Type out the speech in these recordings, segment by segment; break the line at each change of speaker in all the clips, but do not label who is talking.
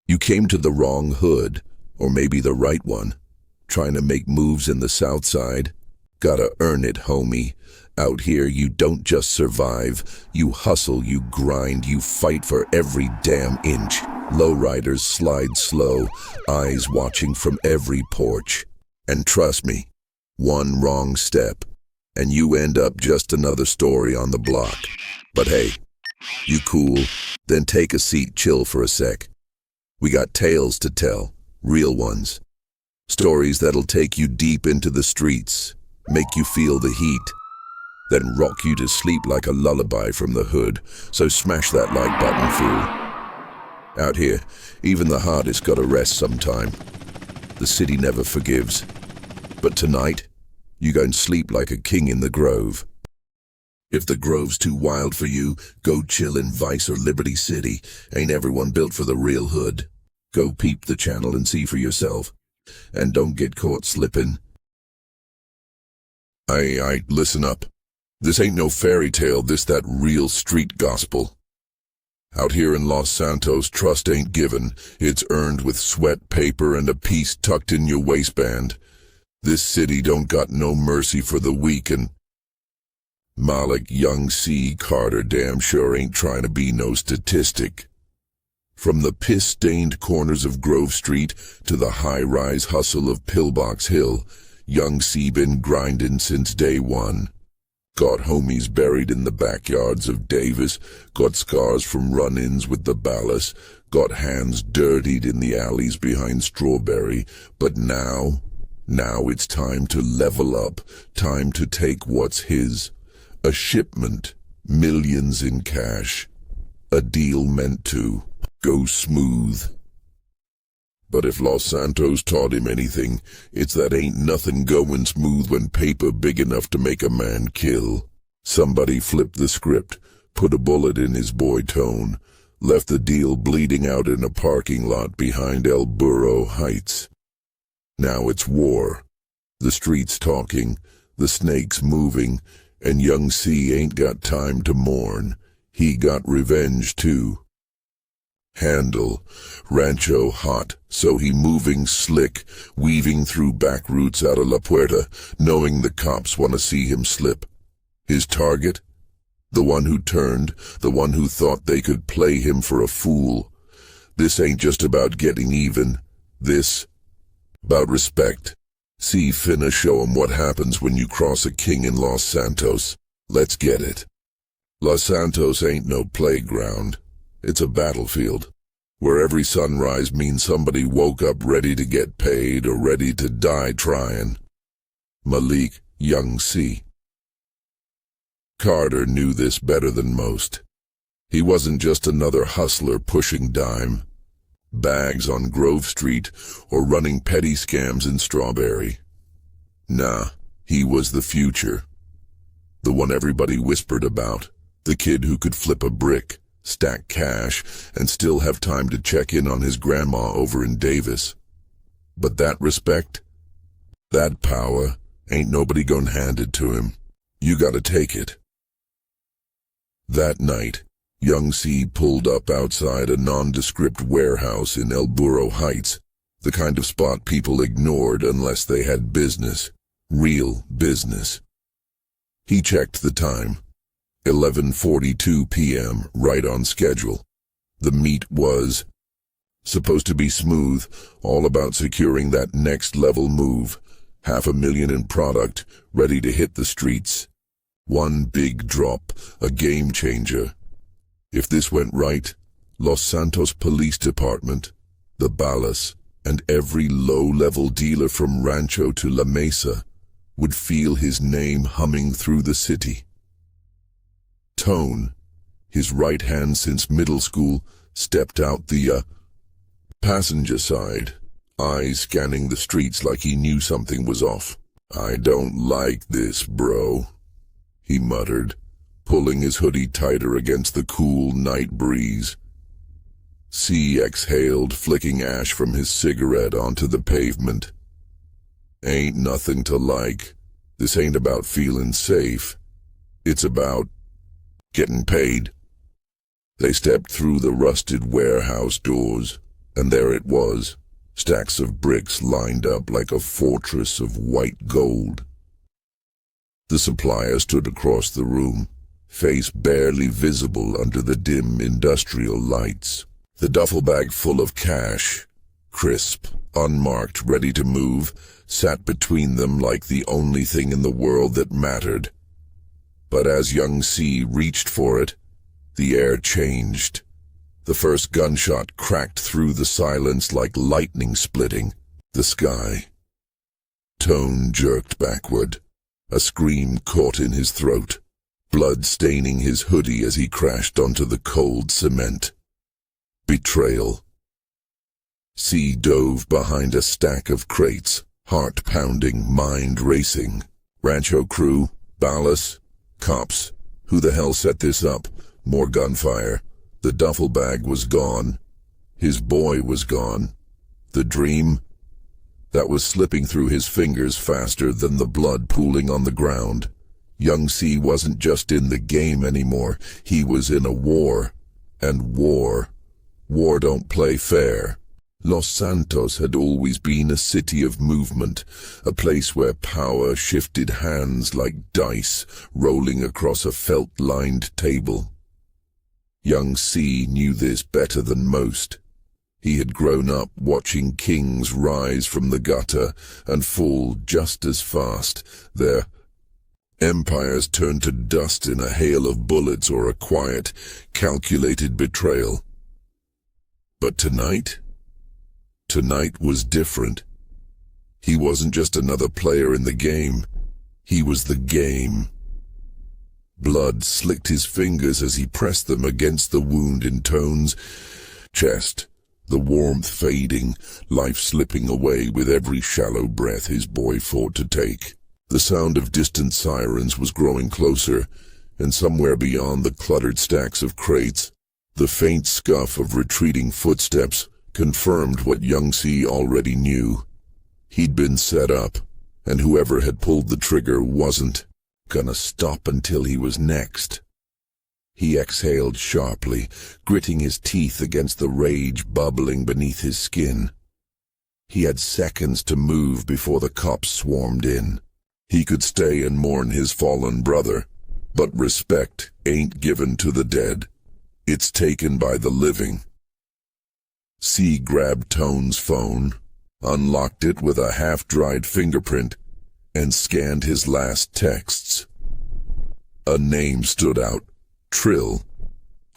You came to the wrong hood, or maybe the right one. Trying to make moves in the South Side? Gotta earn it, homie. Out here, you don't just survive. You hustle, you grind, you fight for every damn inch. Lowriders slide slow, eyes watching from every porch. And trust me, one wrong step, and you end up just another story on the block. But hey, you cool? Then take a seat, chill for a sec. We got tales to tell, real ones. Stories that'll take you deep into the streets, make you feel the heat, then rock you to sleep like a lullaby from the hood. So smash that like button, fool. Out here, even the hardest gotta rest sometime. The city never forgives. But tonight, you gon' sleep like a king in the Grove. If the Grove's too wild for you, go chill in Vice or Liberty City. Ain't everyone built for the real hood. Go peep the channel and see for yourself. And don't get caught slipping. Listen up. This ain't no fairy tale, this that real street gospel. Out here in Los Santos, trust ain't given. It's earned with sweat, paper, and a piece tucked in your waistband. This city don't got no mercy for the weak, and Malik, Young Cee, Carter damn sure ain't trying to be no statistic. From the piss-stained corners of Grove Street to the high-rise hustle of Pillbox Hill, Young Cee been grinding since day one. Got homies buried in the backyards of Davis, got scars from run-ins with the Ballas, got hands dirtied in the alleys behind Strawberry, but now it's time to level up, time to take what's his. A shipment, millions in cash, a deal meant to go smooth. But if Los Santos taught him anything, it's that ain't nothing going smooth when paper big enough to make a man kill. Somebody flipped the script, put a bullet in his boy Tone, left the deal bleeding out in a parking lot behind El Burro Heights. Now it's war. The streets talking, the snakes moving, and Young Cee ain't got time to mourn. He got revenge too. Handle, Rancho hot, so he moving slick, weaving through back routes out of La Puerta, knowing the cops want to see him slip. His target? The one who turned, the one who thought they could play him for a fool. This ain't just about getting even. This, about respect. Cee finna show him what happens when you cross a king in Los Santos. Let's get it. Los Santos ain't no playground. It's a battlefield, where every sunrise means somebody woke up ready to get paid or ready to die trying. Malik, Young Cee. Carter knew this better than most. He wasn't just another hustler pushing dime, bags on Grove Street, or running petty scams in Strawberry. Nah, he was the future. The one everybody whispered about, the kid who could flip a brick, stack cash, and still have time to check in on his grandma over in Davis. But that respect, that power, ain't nobody gonna hand it to him. You gotta take it. That night, Young Cee pulled up outside a nondescript warehouse in El Burro Heights, the kind of spot people ignored unless they had business, real business. He checked the time. 11:42 p.m., right on schedule. The meet was supposed to be smooth, all about securing that next level move. $500,000 in product, ready to hit the streets. One big drop, a game changer. If this went right, Los Santos Police Department, the Ballas, and every low-level dealer from Rancho to La Mesa would feel his name humming through the city. Tone, his right hand since middle school, stepped out the passenger side, eyes scanning the streets like he knew something was off. "I don't like this, bro," he muttered, pulling his hoodie tighter against the cool night breeze. Cee exhaled, flicking ash from his cigarette onto the pavement. "Ain't nothing to like. This ain't about feeling safe. It's about getting paid." They stepped through the rusted warehouse doors. And there it was, stacks of bricks lined up like a fortress of white gold. The supplier stood across the room, face barely visible under the dim industrial lights. The duffel bag full of cash, crisp, unmarked, ready to move, sat between them like the only thing in the world that mattered. But as Young Cee reached for it, the air changed. The first gunshot cracked through the silence like lightning splitting the sky. Tone jerked backward. A scream caught in his throat, blood staining his hoodie as he crashed onto the cold cement. Betrayal. Cee dove behind a stack of crates, heart pounding, mind racing. Rancho crew, ballast, cops. Who the hell set this up? More gunfire. The duffel bag was gone. His boy was gone. The dream that was slipping through his fingers faster than the blood pooling on the ground. Young Cee wasn't just in the game anymore. He was in a war. And war don't play fair. Los Santos had always been a city of movement, a place where power shifted hands like dice rolling across a felt-lined table. Young Cee knew this better than most. He had grown up watching kings rise from the gutter and fall just as fast. Their empires turned to dust in a hail of bullets or a quiet, calculated betrayal. But tonight was different. He wasn't just another player in the game. He was the game. Blood slicked his fingers as he pressed them against the wound in Tone's chest. The warmth fading, life slipping away with every shallow breath his boy fought to take. The sound of distant sirens was growing closer, and somewhere beyond the cluttered stacks of crates, the faint scuff of retreating footsteps confirmed what Young Cee already knew. He'd been set up, and whoever had pulled the trigger wasn't gonna stop until he was next. He exhaled sharply, gritting his teeth against the rage bubbling beneath his skin. He had seconds to move before the cops swarmed in. He could stay and mourn his fallen brother, but respect ain't given to the dead. It's taken by the living. Cee grabbed Tone's phone, unlocked it with a half-dried fingerprint, and scanned his last texts. A name stood out. Trill,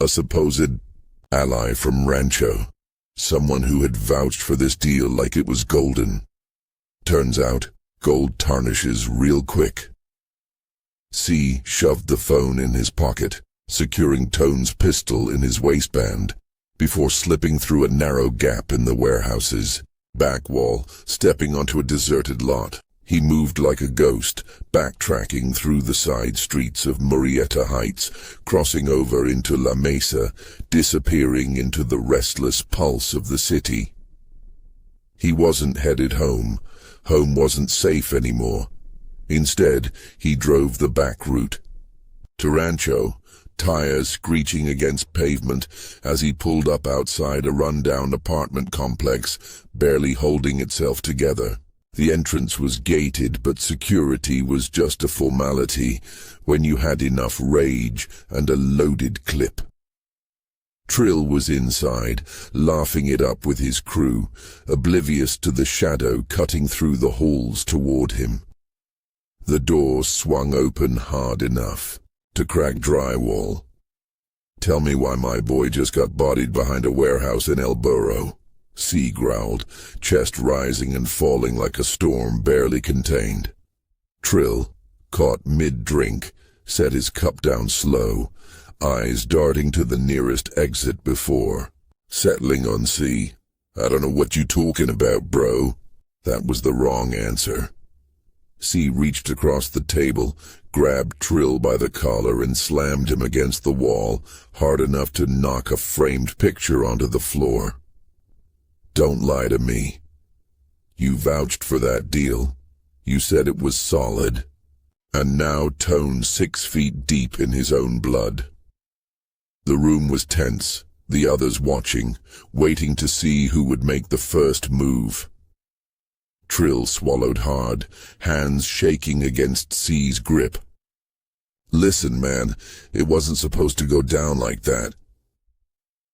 a supposed ally from Rancho, someone who had vouched for this deal like it was golden. Turns out, gold tarnishes real quick. Cee shoved the phone in his pocket, securing Tone's pistol in his waistband, before slipping through a narrow gap in the warehouse's back wall, stepping onto a deserted lot. He moved like a ghost, backtracking through the side streets of Murrieta Heights, crossing over into La Mesa, disappearing into the restless pulse of the city. He wasn't headed home. Home wasn't safe anymore. Instead, he drove the back route to Rancho, tires screeching against pavement as he pulled up outside a rundown apartment complex, barely holding itself together. The entrance was gated, but security was just a formality when you had enough rage and a loaded clip. Trill was inside, laughing it up with his crew, oblivious to the shadow cutting through the halls toward him. The door swung open hard enough to crack drywall. "Tell me why my boy just got bodied behind a warehouse in El Burro," Cee growled, chest rising and falling like a storm barely contained. Trill, caught mid-drink, set his cup down slow, eyes darting to the nearest exit before settling on Cee. "I don't know what you talking about, bro." That was the wrong answer. Cee reached across the table, grabbed Trill by the collar and slammed him against the wall, hard enough to knock a framed picture onto the floor. "Don't lie to me. You vouched for that deal. You said it was solid." And now Tone 6 feet deep in his own blood. The room was tense, the others watching, waiting to see who would make the first move. Trill swallowed hard, hands shaking against Cee's grip. "Listen, man, it wasn't supposed to go down like that."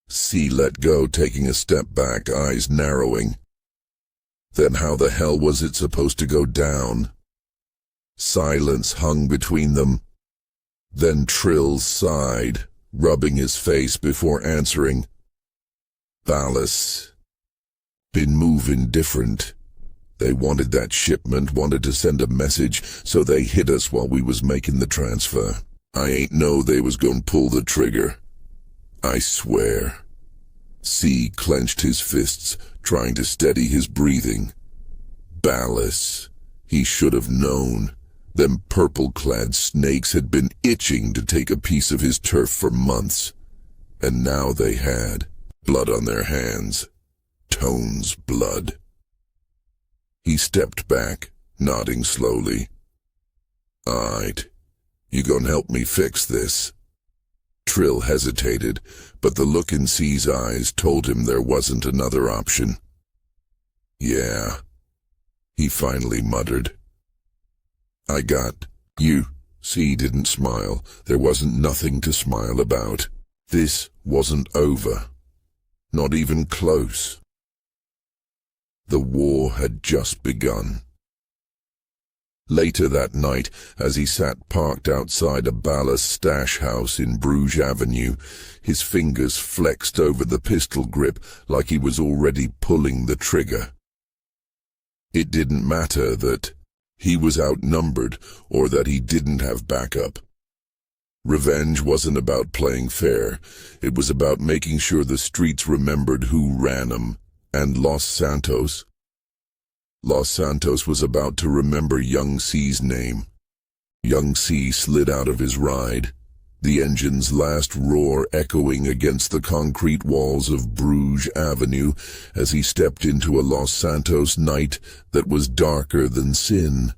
Cee let go, taking a step back, eyes narrowing. Then how the hell was it supposed to go down? Silence hung between them. Then Trill sighed, rubbing his face before answering. "Ballas. Been moving different. They wanted that shipment, wanted to send a message, so they hit us while we was making the transfer. I ain't know they was gonna pull the trigger. I swear." Cee clenched his fists, trying to steady his breathing. Ballas. He should have known. Them purple-clad snakes had been itching to take a piece of his turf for months. And now they had. Blood on their hands. Tone's blood. He stepped back, nodding slowly. "Aight. You gonna help me fix this?" Trill hesitated, but the look in Cee's eyes told him there wasn't another option. "Yeah," he finally muttered. "I got you." Cee didn't smile. There wasn't nothing to smile about. This wasn't over. Not even close. The war had just begun. Later that night, as he sat parked outside a Ballas stash house in Bruges Avenue, his fingers flexed over the pistol grip like he was already pulling the trigger. It didn't matter that he was outnumbered or that he didn't have backup. Revenge wasn't about playing fair. It was about making sure the streets remembered who ran them. And Los Santos? Los Santos was about to remember Young Cee's name. Young Cee slid out of his ride, the engine's last roar echoing against the concrete walls of Bruges Avenue as he stepped into a Los Santos night that was darker than sin.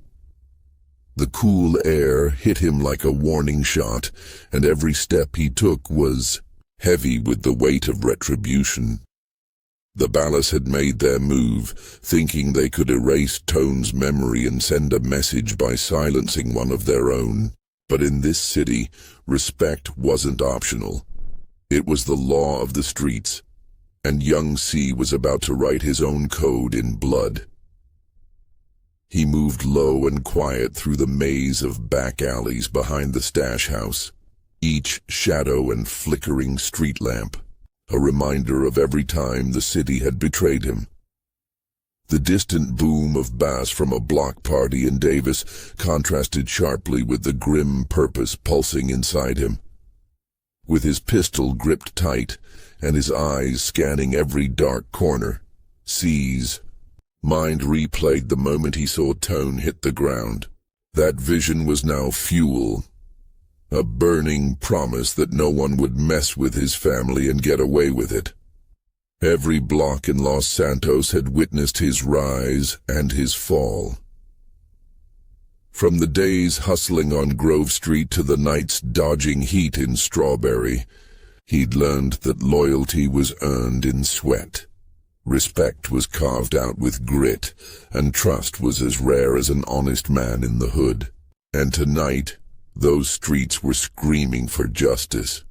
The cool air hit him like a warning shot, and every step he took was heavy with the weight of retribution. The Ballas had made their move, thinking they could erase Tone's memory and send a message by silencing one of their own. But in this city, respect wasn't optional. It was the law of the streets, and Young Cee was about to write his own code in blood. He moved low and quiet through the maze of back alleys behind the stash house, each shadow and flickering street lamp, a reminder of every time the city had betrayed him. The distant boom of bass from a block party in Davis contrasted sharply with the grim purpose pulsing inside him. With his pistol gripped tight and his eyes scanning every dark corner, Cee's mind replayed the moment he saw Tone hit the ground. That vision was now fuel, a burning promise that no one would mess with his family and get away with it. Every block in Los Santos had witnessed his rise and his fall. From the days hustling on Grove Street to the nights dodging heat in Strawberry, he'd learned that loyalty was earned in sweat. Respect was carved out with grit, and trust was as rare as an honest man in the hood. And tonight, those streets were screaming for justice.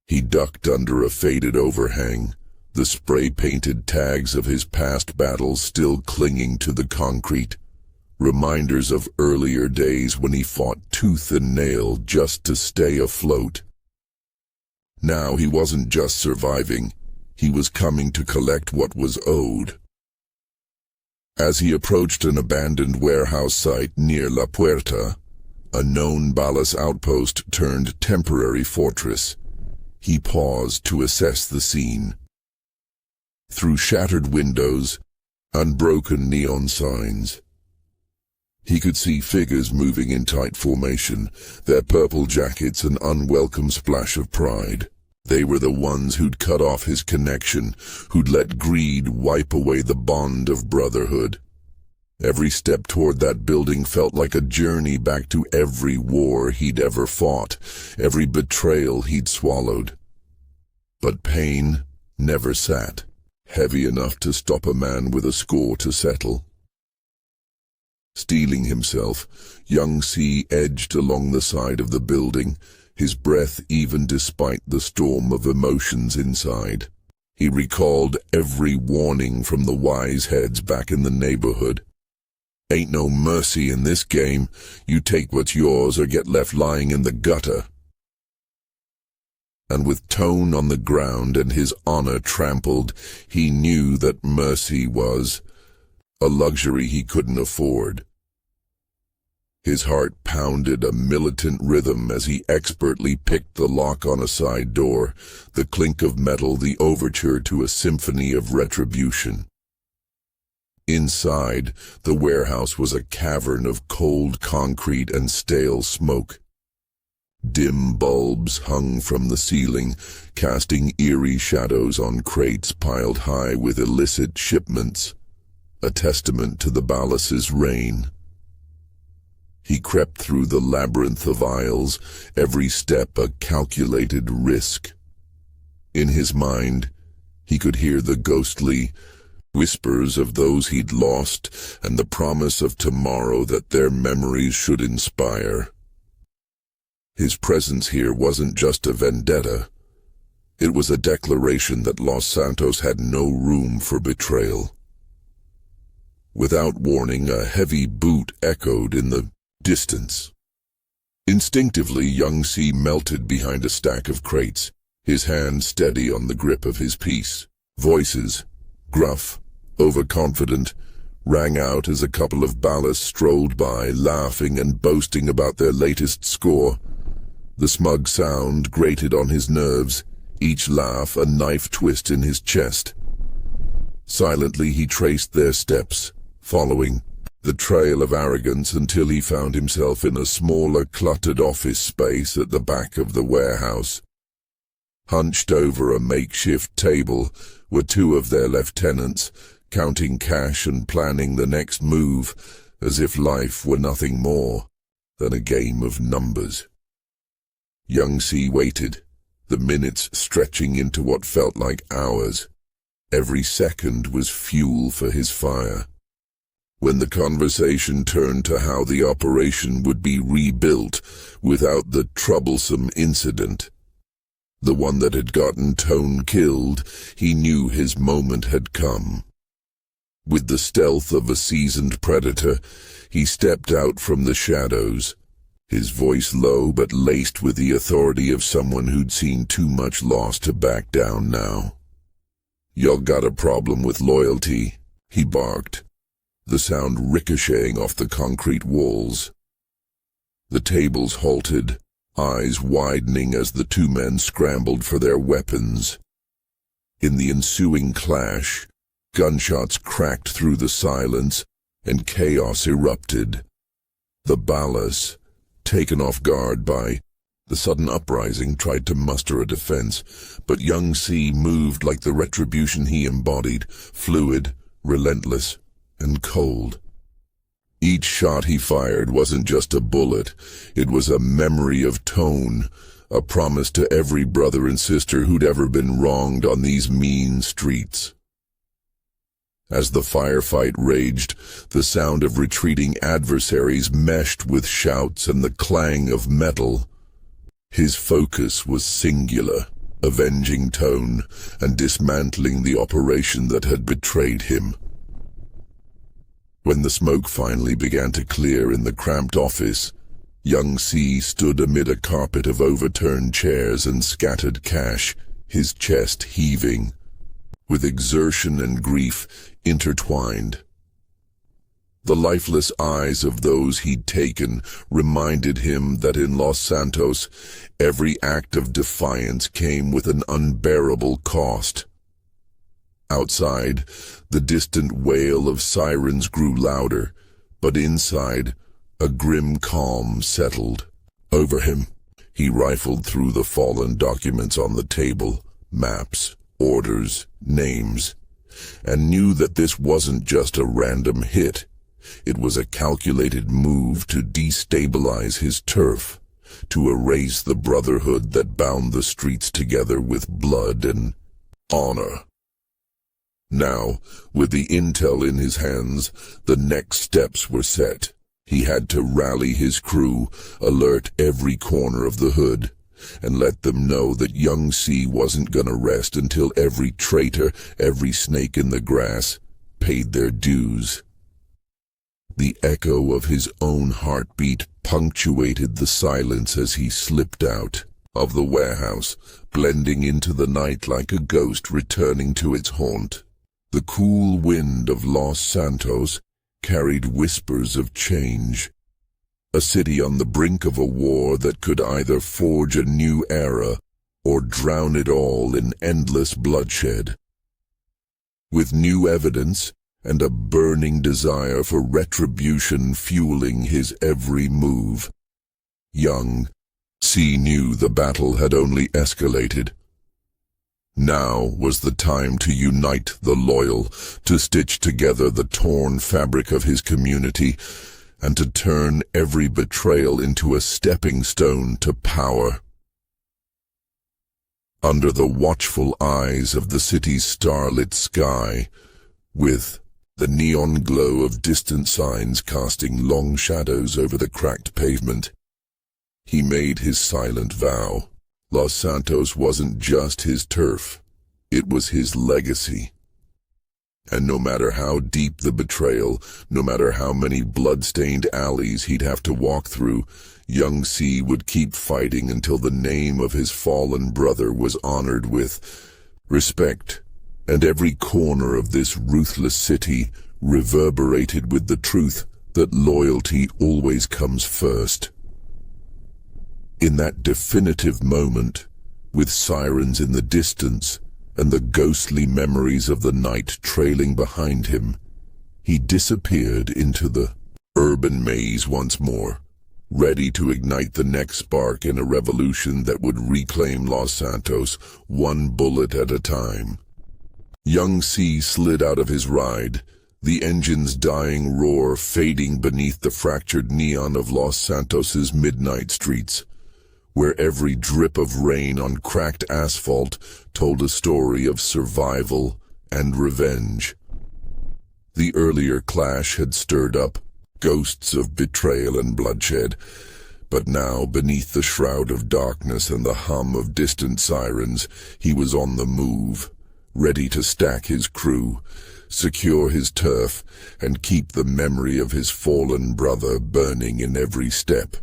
He ducked under a faded overhang, the spray-painted tags of his past battles still clinging to the concrete, reminders of earlier days when he fought tooth and nail just to stay afloat. Now he wasn't just surviving, he was coming to collect what was owed. As he approached an abandoned warehouse site near La Puerta, a known Ballas outpost turned temporary fortress, he paused to assess the scene. Through shattered windows, unbroken neon signs, he could see figures moving in tight formation, their purple jackets an unwelcome splash of pride. They were the ones who'd cut off his connection, who'd let greed wipe away the bond of brotherhood. Every step toward that building felt like a journey back to every war he'd ever fought, every betrayal he'd swallowed. But pain never sat, heavy enough to stop a man with a score to settle. Steeling himself, Young Cee edged along the side of the building, his breath even despite the storm of emotions inside. He recalled every warning from the wise heads back in the neighborhood. Ain't no mercy in this game. You take what's yours or get left lying in the gutter. And with Tone on the ground and his honor trampled, he knew that mercy was a luxury he couldn't afford. His heart pounded a militant rhythm as he expertly picked the lock on a side door, the clink of metal the overture to a symphony of retribution. Inside, the warehouse was a cavern of cold concrete and stale smoke. Dim bulbs hung from the ceiling, casting eerie shadows on crates piled high with illicit shipments, a testament to the Ballas's reign. He crept through the labyrinth of aisles, every step a calculated risk. In his mind, he could hear the ghostly whispers of those he'd lost and the promise of tomorrow that their memories should inspire. His presence here wasn't just a vendetta. It was a declaration that Los Santos had no room for betrayal. Without warning, a heavy boot echoed in the distance. Instinctively, Young Cee melted behind a stack of crates, his hand steady on the grip of his piece. Voices, gruff, overconfident, rang out as a couple of Ballas strolled by, laughing and boasting about their latest score. The smug sound grated on his nerves, each laugh a knife twist in his chest. Silently he traced their steps, following the trail of arrogance until he found himself in a smaller, cluttered office space at the back of the warehouse. Hunched over a makeshift table were two of their lieutenants, counting cash and planning the next move, as if life were nothing more than a game of numbers. Young Cee waited, the minutes stretching into what felt like hours. Every second was fuel for his fire. When the conversation turned to how the operation would be rebuilt without the troublesome incident, the one that had gotten Tone killed, he knew his moment had come. With the stealth of a seasoned predator, he stepped out from the shadows, his voice low but laced with the authority of someone who'd seen too much loss to back down now. "Y'all got a problem with loyalty," he barked, the sound ricocheting off the concrete walls. The tables halted, eyes widening as the two men scrambled for their weapons. In the ensuing clash, gunshots cracked through the silence, and chaos erupted. The Ballas, taken off guard by the sudden uprising, tried to muster a defense, but Young Cee moved like the retribution he embodied, fluid, relentless, and cold. Each shot he fired wasn't just a bullet, it was a memory of Tone, a promise to every brother and sister who'd ever been wronged on these mean streets. As the firefight raged, the sound of retreating adversaries meshed with shouts and the clang of metal. His focus was singular, avenging Tone and dismantling the operation that had betrayed him. When the smoke finally began to clear in the cramped office, Young Cee stood amid a carpet of overturned chairs and scattered cash, his chest heaving, with exertion and grief intertwined. The lifeless eyes of those he'd taken reminded him that in Los Santos, every act of defiance came with an unbearable cost. Outside, the distant wail of sirens grew louder, but inside, a grim calm settled over him. He rifled through the fallen documents on the table, maps, orders, names, and knew that this wasn't just a random hit. It was a calculated move to destabilize his turf, to erase the brotherhood that bound the streets together with blood and honor. Now, with the intel in his hands, the next steps were set. He had to rally his crew, alert every corner of the hood, and let them know that Young Cee wasn't gonna rest until every traitor, every snake in the grass, paid their dues. The echo of his own heartbeat punctuated the silence as he slipped out of the warehouse, blending into the night like a ghost returning to its haunt. The cool wind of Los Santos carried whispers of change. A city on the brink of a war that could either forge a new era or drown it all in endless bloodshed. With new evidence and a burning desire for retribution fueling his every move, Young Cee knew the battle had only escalated. Now was the time to unite the loyal, to stitch together the torn fabric of his community, and to turn every betrayal into a stepping stone to power. Under the watchful eyes of the city's starlit sky, with the neon glow of distant signs casting long shadows over the cracked pavement, he made his silent vow. Los Santos wasn't just his turf, it was his legacy. And no matter how deep the betrayal, no matter how many blood-stained alleys he'd have to walk through, Young Cee would keep fighting until the name of his fallen brother was honored with respect, and every corner of this ruthless city reverberated with the truth that loyalty always comes first. In that definitive moment, with sirens in the distance and the ghostly memories of the night trailing behind him, he disappeared into the urban maze once more, ready to ignite the next spark in a revolution that would reclaim Los Santos one bullet at a time. Young Cee slid out of his ride, the engine's dying roar fading beneath the fractured neon of Los Santos's midnight streets, where every drip of rain on cracked asphalt told a story of survival and revenge. The earlier clash had stirred up ghosts of betrayal and bloodshed, but now, beneath the shroud of darkness and the hum of distant sirens, he was on the move, ready to stack his crew, secure his turf, and keep the memory of his fallen brother burning in every step.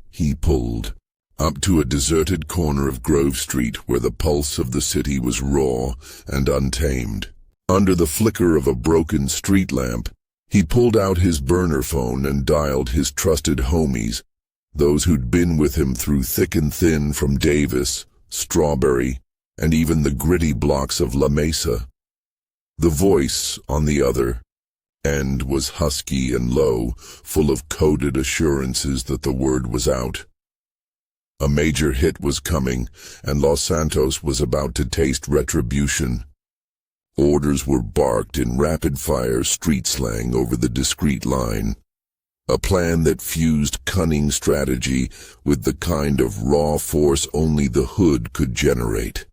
He pulled up to a deserted corner of Grove Street where the pulse of the city was raw and untamed. Under the flicker of a broken street lamp, he pulled out his burner phone and dialed his trusted homies, those who'd been with him through thick and thin from Davis, Strawberry, and even the gritty blocks of La Mesa. The voice on the other end was husky and low, full of coded assurances that the word was out. A major hit was coming, and Los Santos was about to taste retribution. Orders were barked in rapid-fire street slang over the discreet line, a plan that fused cunning strategy with the kind of raw force only the hood could generate.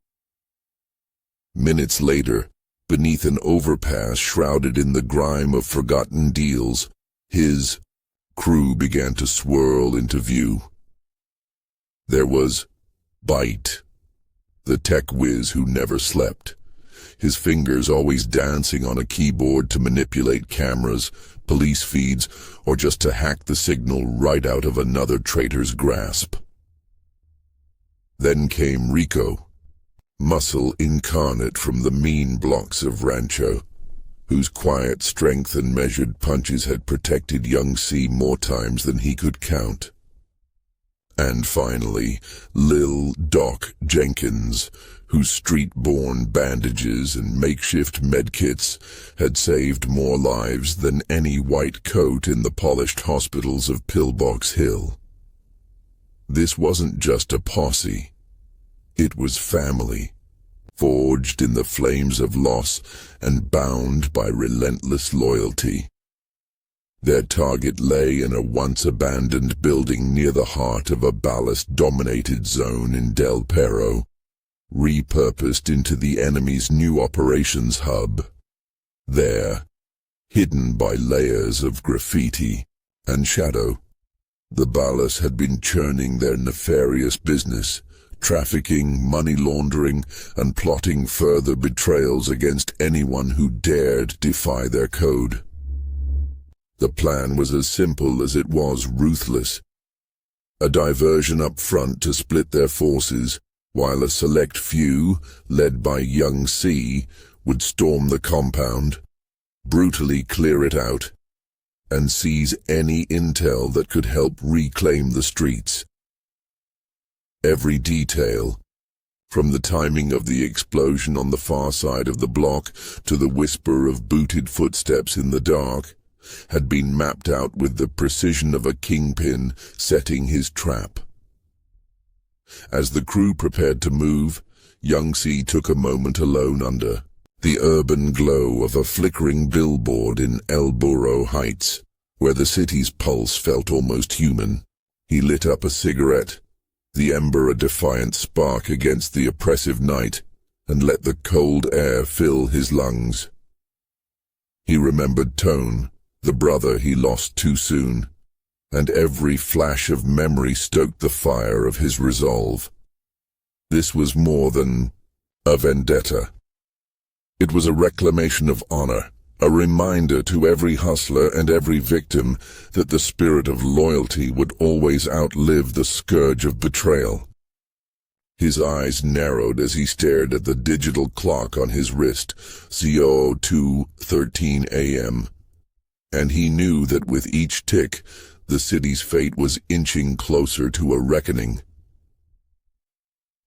Minutes later, beneath an overpass shrouded in the grime of forgotten deals, his crew began to swirl into view. There was Bite, the tech whiz who never slept, his fingers always dancing on a keyboard to manipulate cameras, police feeds, or just to hack the signal right out of another traitor's grasp. Then came Rico, muscle incarnate from the mean blocks of Rancho, whose quiet strength and measured punches had protected Young Cee more times than he could count. And finally, Lil Doc Jenkins, whose street-born bandages and makeshift medkits had saved more lives than any white coat in the polished hospitals of Pillbox Hill. This wasn't just a posse. It was family, forged in the flames of loss and bound by relentless loyalty. Their target lay in a once-abandoned building near the heart of a ballast-dominated zone in Del Perro, repurposed into the enemy's new operations hub. There, hidden by layers of graffiti and shadow, the Ballas had been churning their nefarious business, trafficking, money laundering, and plotting further betrayals against anyone who dared defy their code. The plan was as simple as it was ruthless. A diversion up front to split their forces, while a select few, led by Young Cee, would storm the compound, brutally clear it out, and seize any intel that could help reclaim the streets. Every detail, from the timing of the explosion on the far side of the block to the whisper of booted footsteps in the dark, had been mapped out with the precision of a kingpin setting his trap. As the crew prepared to move, Young Cee took a moment alone under the urban glow of a flickering billboard in El Burro Heights, where the city's pulse felt almost human. He lit up a cigarette, the ember a defiant spark against the oppressive night, and let the cold air fill his lungs. He remembered Tone, the brother he lost too soon, and every flash of memory stoked the fire of his resolve. This was more than a vendetta. It was a reclamation of honor, a reminder to every hustler and every victim that the spirit of loyalty would always outlive the scourge of betrayal. His eyes narrowed as he stared at the digital clock on his wrist, 02:13 a.m., and he knew that with each tick, the city's fate was inching closer to a reckoning.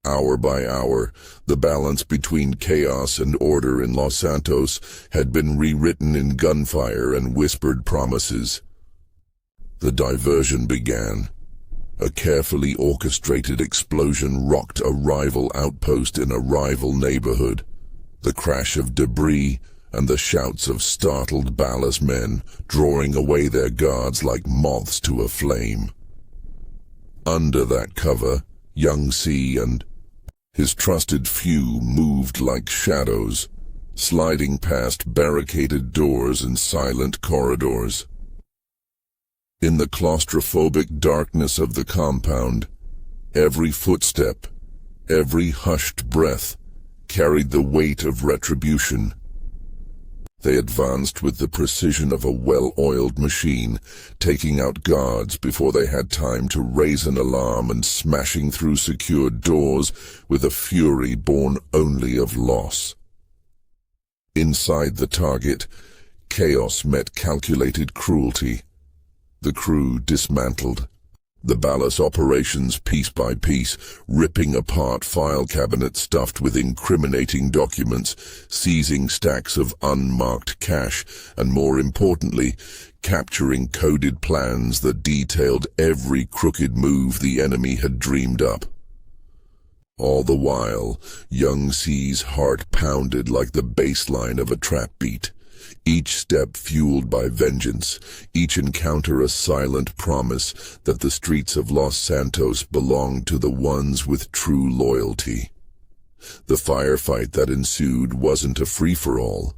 Hour by hour, the balance between chaos and order in Los Santos had been rewritten in gunfire and whispered promises. The diversion began. A carefully orchestrated explosion rocked a rival outpost in a rival neighborhood. The crash of debris and the shouts of startled Ballas men drawing away their guards like moths to a flame. Under that cover, Young Cee and his trusted few moved like shadows, sliding past barricaded doors and silent corridors. In the claustrophobic darkness of the compound, every footstep, every hushed breath, carried the weight of retribution. They advanced with the precision of a well-oiled machine, taking out guards before they had time to raise an alarm and smashing through secured doors with a fury born only of loss. Inside the target, chaos met calculated cruelty. The crew dismantled, the Ballas operations piece by piece, ripping apart file cabinets stuffed with incriminating documents, seizing stacks of unmarked cash, and more importantly, capturing coded plans that detailed every crooked move the enemy had dreamed up. All the while, Young Cee's heart pounded like the bass line of a trap beat. Each step fueled by vengeance, each encounter a silent promise that the streets of Los Santos belonged to the ones with true loyalty. The firefight that ensued wasn't a free-for-all.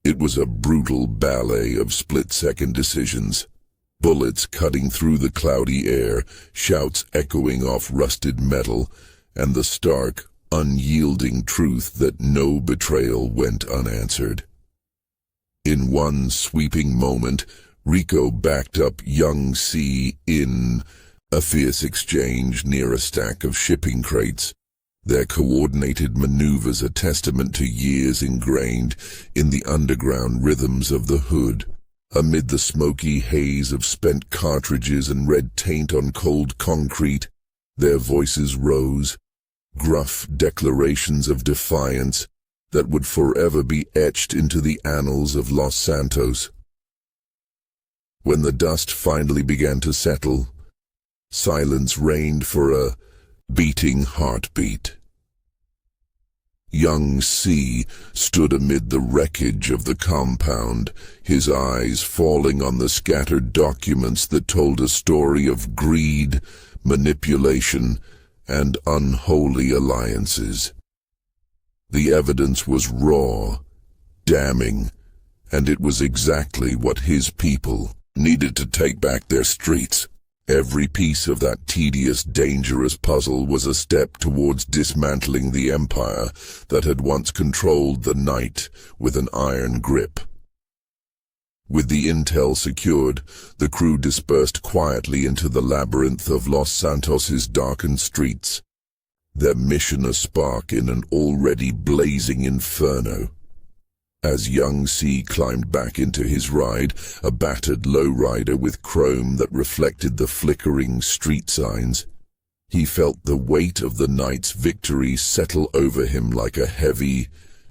It was a brutal ballet of split-second decisions. Bullets cutting through the cloudy air, shouts echoing off rusted metal, and the stark, unyielding truth that no betrayal went unanswered. In one sweeping moment, Rico backed up Young Cee in a fierce exchange near a stack of shipping crates, their coordinated maneuvers a testament to years ingrained in the underground rhythms of the hood. Amid the smoky haze of spent cartridges and red taint on cold concrete, their voices rose, gruff declarations of defiance that would forever be etched into the annals of Los Santos. When the dust finally began to settle, silence reigned for a beating heartbeat. Young Cee stood amid the wreckage of the compound, his eyes falling on the scattered documents that told a story of greed, manipulation, and unholy alliances. The evidence was raw, damning, and it was exactly what his people needed to take back their streets. Every piece of that tedious, dangerous puzzle was a step towards dismantling the empire that had once controlled the night with an iron grip. With the intel secured, the crew dispersed quietly into the labyrinth of Los Santos's darkened streets, their mission a spark in an already blazing inferno. As Young Cee climbed back into his ride, a battered lowrider with chrome that reflected the flickering street signs, he felt the weight of the night's victory settle over him like a heavy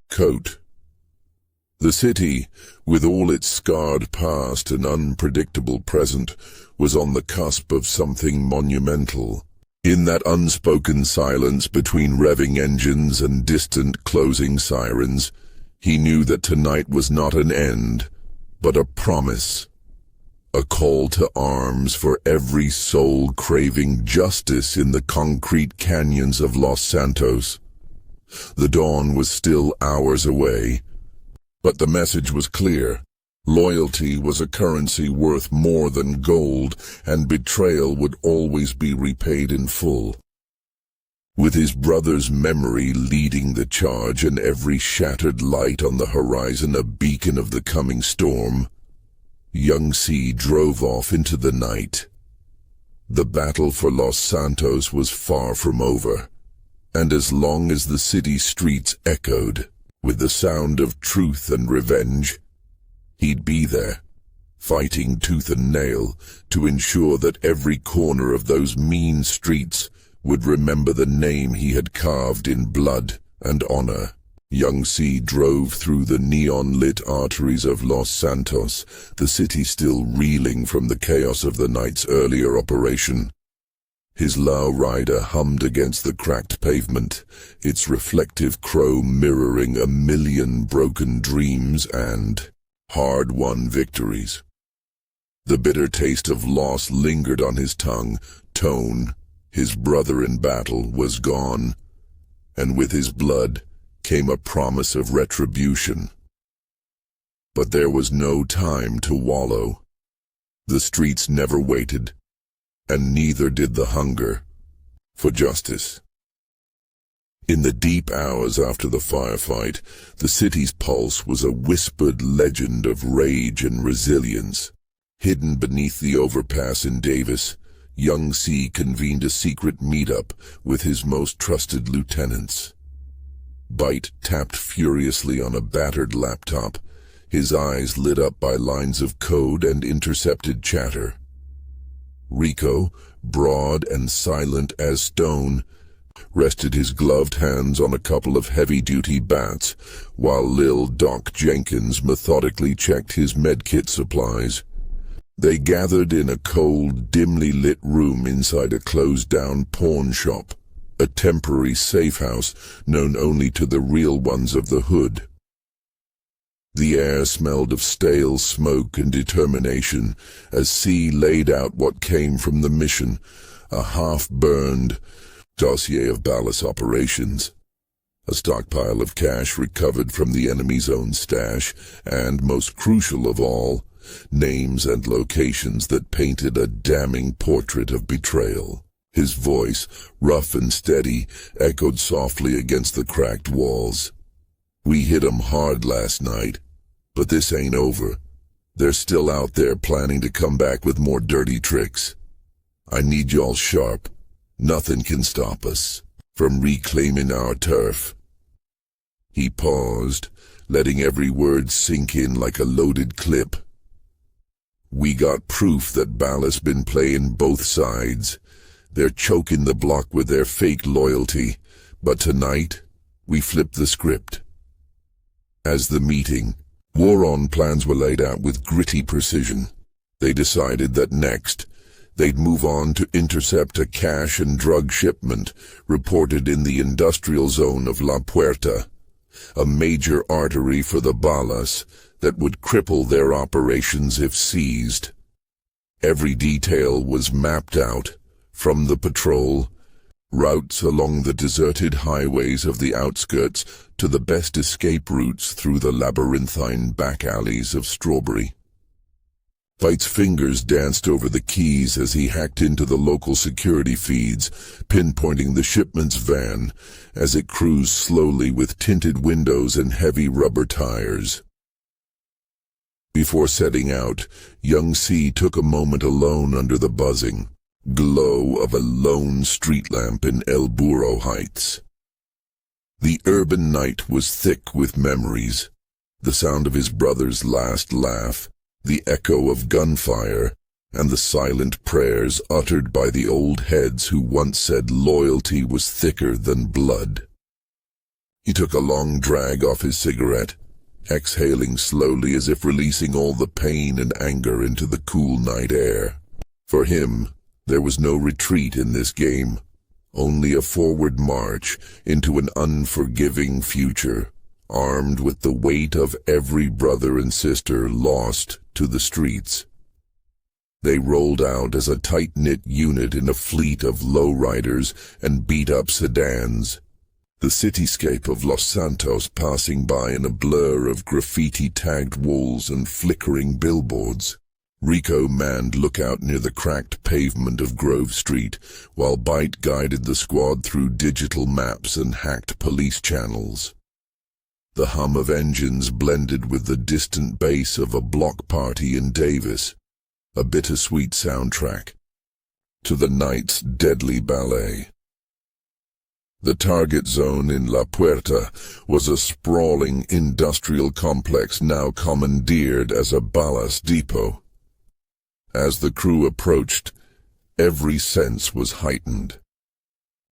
coat. The city, with all its scarred past and unpredictable present, was on the cusp of something monumental. In that unspoken silence between revving engines and distant closing sirens, he knew that tonight was not an end, but a promise. A call to arms for every soul craving justice in the concrete canyons of Los Santos. The dawn was still hours away, but the message was clear. Loyalty was a currency worth more than gold, and betrayal would always be repaid in full. With his brother's memory leading the charge and every shattered light on the horizon a beacon of the coming storm, Young Cee drove off into the night. The battle for Los Santos was far from over, and as long as the city streets echoed with the sound of truth and revenge, he'd be there, fighting tooth and nail to ensure that every corner of those mean streets would remember the name he had carved in blood and honor. Young Cee drove through the neon-lit arteries of Los Santos, the city still reeling from the chaos of the night's earlier operation. His lowrider hummed against the cracked pavement, its reflective chrome mirroring a million broken dreams and hard-won victories. The bitter taste of loss lingered on his tongue. Tone, his brother in battle, was gone, and with his blood came a promise of retribution. But there was no time to wallow. The streets never waited, and neither did the hunger for justice. In the deep hours after the firefight, the city's pulse was a whispered legend of rage and resilience. Hidden beneath the overpass in Davis, Young Cee convened a secret meetup with his most trusted lieutenants. Byte tapped furiously on a battered laptop, his eyes lit up by lines of code and intercepted chatter. Rico, broad and silent as stone, rested his gloved hands on a couple of heavy-duty bats, while Lil Doc Jenkins methodically checked his medkit supplies. They gathered in a cold, dimly lit room inside a closed-down pawn shop, a temporary safe house known only to the real ones of the hood. The air smelled of stale smoke and determination as Cee laid out what came from the mission, a half-burned dossier of Ballas operations, a stockpile of cash recovered from the enemy's own stash, and, most crucial of all, names and locations that painted a damning portrait of betrayal. His voice, rough and steady, echoed softly against the cracked walls. "We hit 'em hard last night, but this ain't over. They're still out there planning to come back with more dirty tricks. I need y'all sharp. Nothing can stop us from reclaiming our turf." He paused, letting every word sink in like a loaded clip. "We got proof that Ballas been playing both sides. They're choking the block with their fake loyalty, but tonight we flipped the script." As the meeting wore on, plans were laid out with gritty precision. They decided that next, they'd move on to intercept a cash and drug shipment reported in the industrial zone of La Puerta. a major artery for the balas that would cripple their operations if seized. Every detail was mapped out, from the patrol routes along the deserted highways of the outskirts to the best escape routes through the labyrinthine back alleys of Strawberry. Bite's fingers danced over the keys as he hacked into the local security feeds, pinpointing the shipment's van as it cruised slowly with tinted windows and heavy rubber tires. Before setting out, Young Cee took a moment alone under the buzzing glow of a lone street lamp in El Burro Heights. The urban night was thick with memories, the sound of his brother's last laugh, the echo of gunfire, and the silent prayers uttered by the old heads who once said loyalty was thicker than blood. He took a long drag off his cigarette, exhaling slowly as if releasing all the pain and anger into the cool night air. For him, there was no retreat in this game, only a forward march into an unforgiving future, armed with the weight of every brother and sister lost to the streets. They rolled out as a tight-knit unit in a fleet of lowriders and beat-up sedans, the cityscape of Los Santos passing by in a blur of graffiti-tagged walls and flickering billboards. Rico manned lookout near the cracked pavement of Grove Street, while Bite guided the squad through digital maps and hacked police channels. The hum of engines blended with the distant bass of a block party in Davis, a bittersweet soundtrack to the night's deadly ballet. The target zone in La Puerta was a sprawling industrial complex now commandeered as a ballast depot. As the crew approached, every sense was heightened.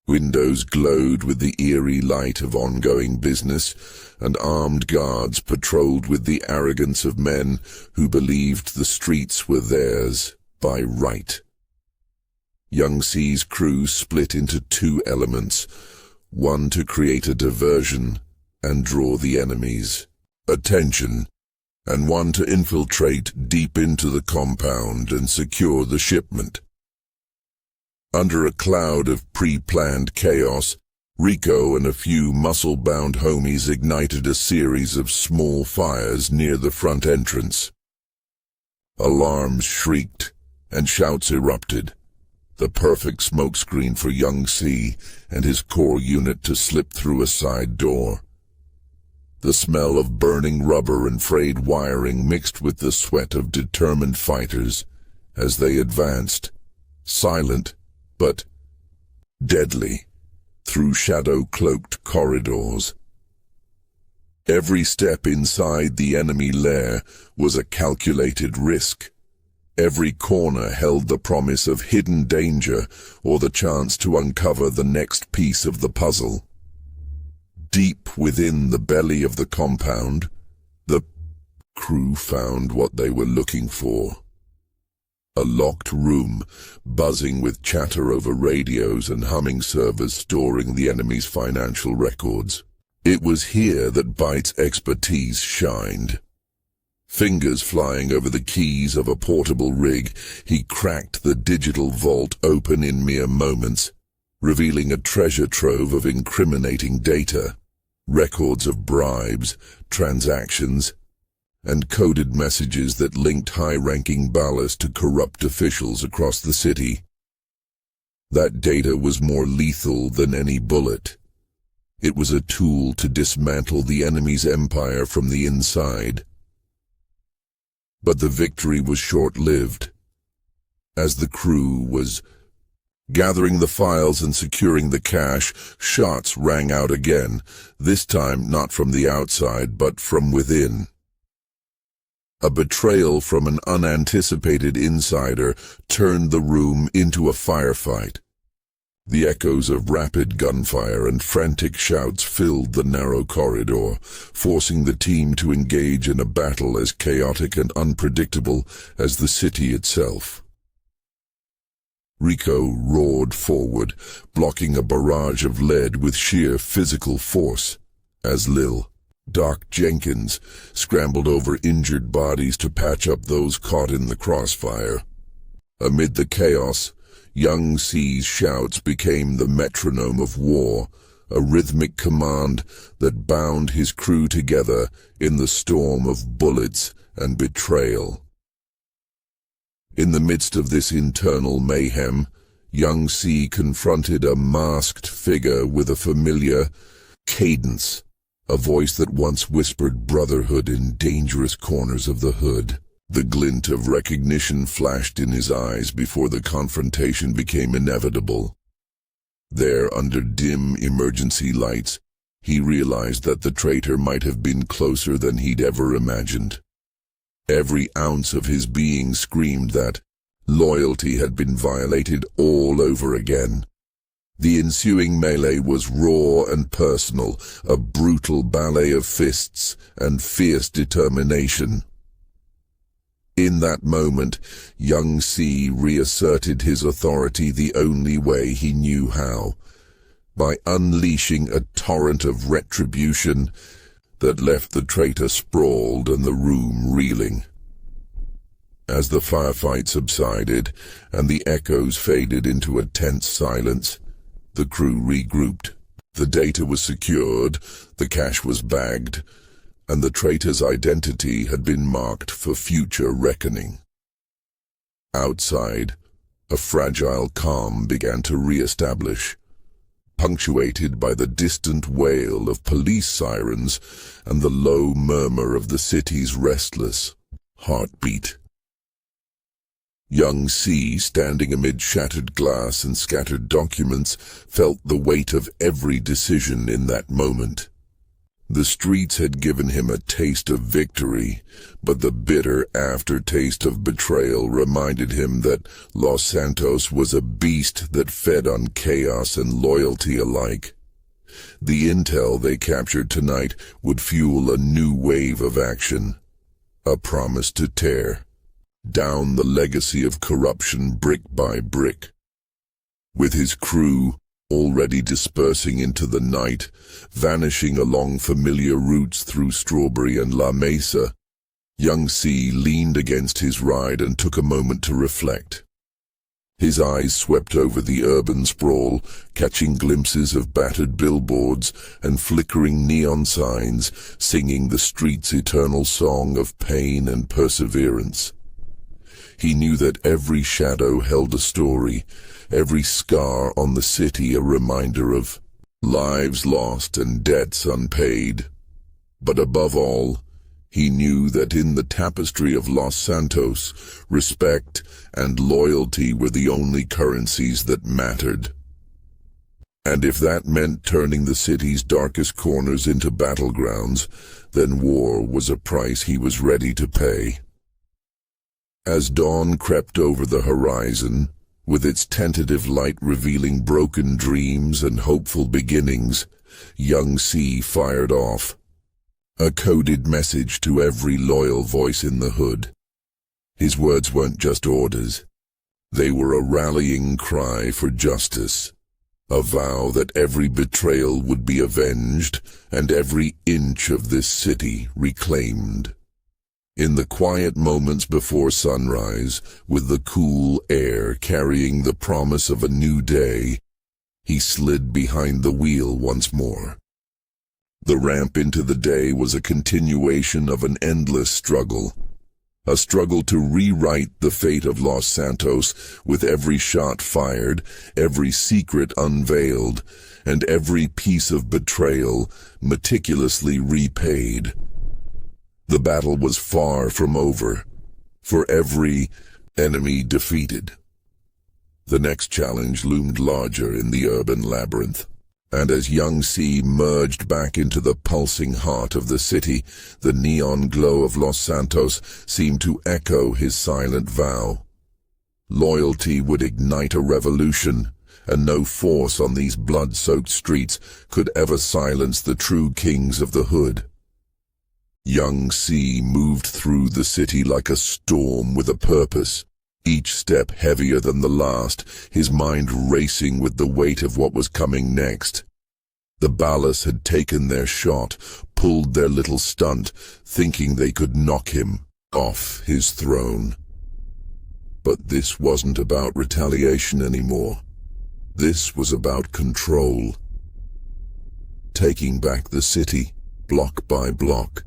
Windows glowed with the eerie light of ongoing business, and armed guards patrolled with the arrogance of men who believed the streets were theirs by right. Young Cee's crew split into two elements, one to create a diversion and draw the enemy's attention, and one to infiltrate deep into the compound and secure the shipment. Under a cloud of pre-planned chaos, Rico and a few muscle-bound homies ignited a series of small fires near the front entrance. Alarms shrieked and shouts erupted, the perfect smokescreen for Young Cee and his core unit to slip through a side door. The smell of burning rubber and frayed wiring mixed with the sweat of determined fighters as they advanced, silent but deadly, through shadow-cloaked corridors. Every step inside the enemy lair was a calculated risk. Every corner held the promise of hidden danger or the chance to uncover the next piece of the puzzle. Deep within the belly of the compound, the crew found what they were looking for. A locked room, buzzing with chatter over radios and humming servers storing the enemy's financial records. It was here that Bite's expertise shined. Fingers flying over the keys of a portable rig, he cracked the digital vault open in mere moments, revealing a treasure trove of incriminating data, records of bribes, transactions, and coded messages that linked high-ranking ballast to corrupt officials across the city. That data was more lethal than any bullet. It was a tool to dismantle the enemy's empire from the inside. But the victory was short-lived. As the crew was gathering the files and securing the cash, shots rang out again, this time not from the outside but from within. A betrayal from an unanticipated insider turned the room into a firefight. The echoes of rapid gunfire and frantic shouts filled the narrow corridor, forcing the team to engage in a battle as chaotic and unpredictable as the city itself. Rico roared forward, blocking a barrage of lead with sheer physical force, as Lil Doc Jenkins scrambled over injured bodies to patch up those caught in the crossfire. Amid the chaos, Young Cee's shouts became the metronome of war, a rhythmic command that bound his crew together in the storm of bullets and betrayal. In the midst of this internal mayhem, Young Cee confronted a masked figure with a familiar cadence, a voice that once whispered brotherhood in dangerous corners of the hood. The glint of recognition flashed in his eyes before the confrontation became inevitable. There, under dim emergency lights, he realized that the traitor might have been closer than he'd ever imagined. Every ounce of his being screamed that loyalty had been violated all over again. The ensuing melee was raw and personal, a brutal ballet of fists and fierce determination. In that moment, Young Cee reasserted his authority the only way he knew how, by unleashing a torrent of retribution that left the traitor sprawled and the room reeling. As the firefight subsided and the echoes faded into a tense silence, the crew regrouped. The data was secured, the cash was bagged, and the traitor's identity had been marked for future reckoning. Outside, a fragile calm began to re-establish, punctuated by the distant wail of police sirens and the low murmur of the city's restless heartbeat. Young Cee, standing amid shattered glass and scattered documents, felt the weight of every decision in that moment. The streets had given him a taste of victory, but the bitter aftertaste of betrayal reminded him that Los Santos was a beast that fed on chaos and loyalty alike. The intel they captured tonight would fuel a new wave of action, a promise to tear down the legacy of corruption brick by brick. With his crew already dispersing into the night, vanishing along familiar routes through Strawberry and La Mesa, Young Cee leaned against his ride and took a moment to reflect. His eyes swept over the urban sprawl, catching glimpses of battered billboards and flickering neon signs, singing the street's eternal song of pain and perseverance. He knew that every shadow held a story, every scar on the city a reminder of lives lost and debts unpaid. But above all, he knew that in the tapestry of Los Santos, respect and loyalty were the only currencies that mattered. And if that meant turning the city's darkest corners into battlegrounds, then war was a price he was ready to pay. As dawn crept over the horizon, with its tentative light revealing broken dreams and hopeful beginnings, Young Cee fired off, a coded message to every loyal voice in the hood. His words weren't just orders. They were a rallying cry for justice, a vow that every betrayal would be avenged and every inch of this city reclaimed. In the quiet moments before sunrise, with the cool air carrying the promise of a new day, he slid behind the wheel once more. The ramp into the day was a continuation of an endless struggle, a struggle to rewrite the fate of Los Santos with every shot fired, every secret unveiled, and every piece of betrayal meticulously repaid. The battle was far from over, for every enemy defeated. The next challenge loomed larger in the urban labyrinth, and as Young Cee merged back into the pulsing heart of the city, the neon glow of Los Santos seemed to echo his silent vow. Loyalty would ignite a revolution, and no force on these blood-soaked streets could ever silence the true kings of the hood. Young Cee moved through the city like a storm with a purpose, each step heavier than the last, his mind racing with the weight of what was coming next. The Ballas had taken their shot, pulled their little stunt, thinking they could knock him off his throne. But this wasn't about retaliation anymore. This was about control. Taking back the city, block by block.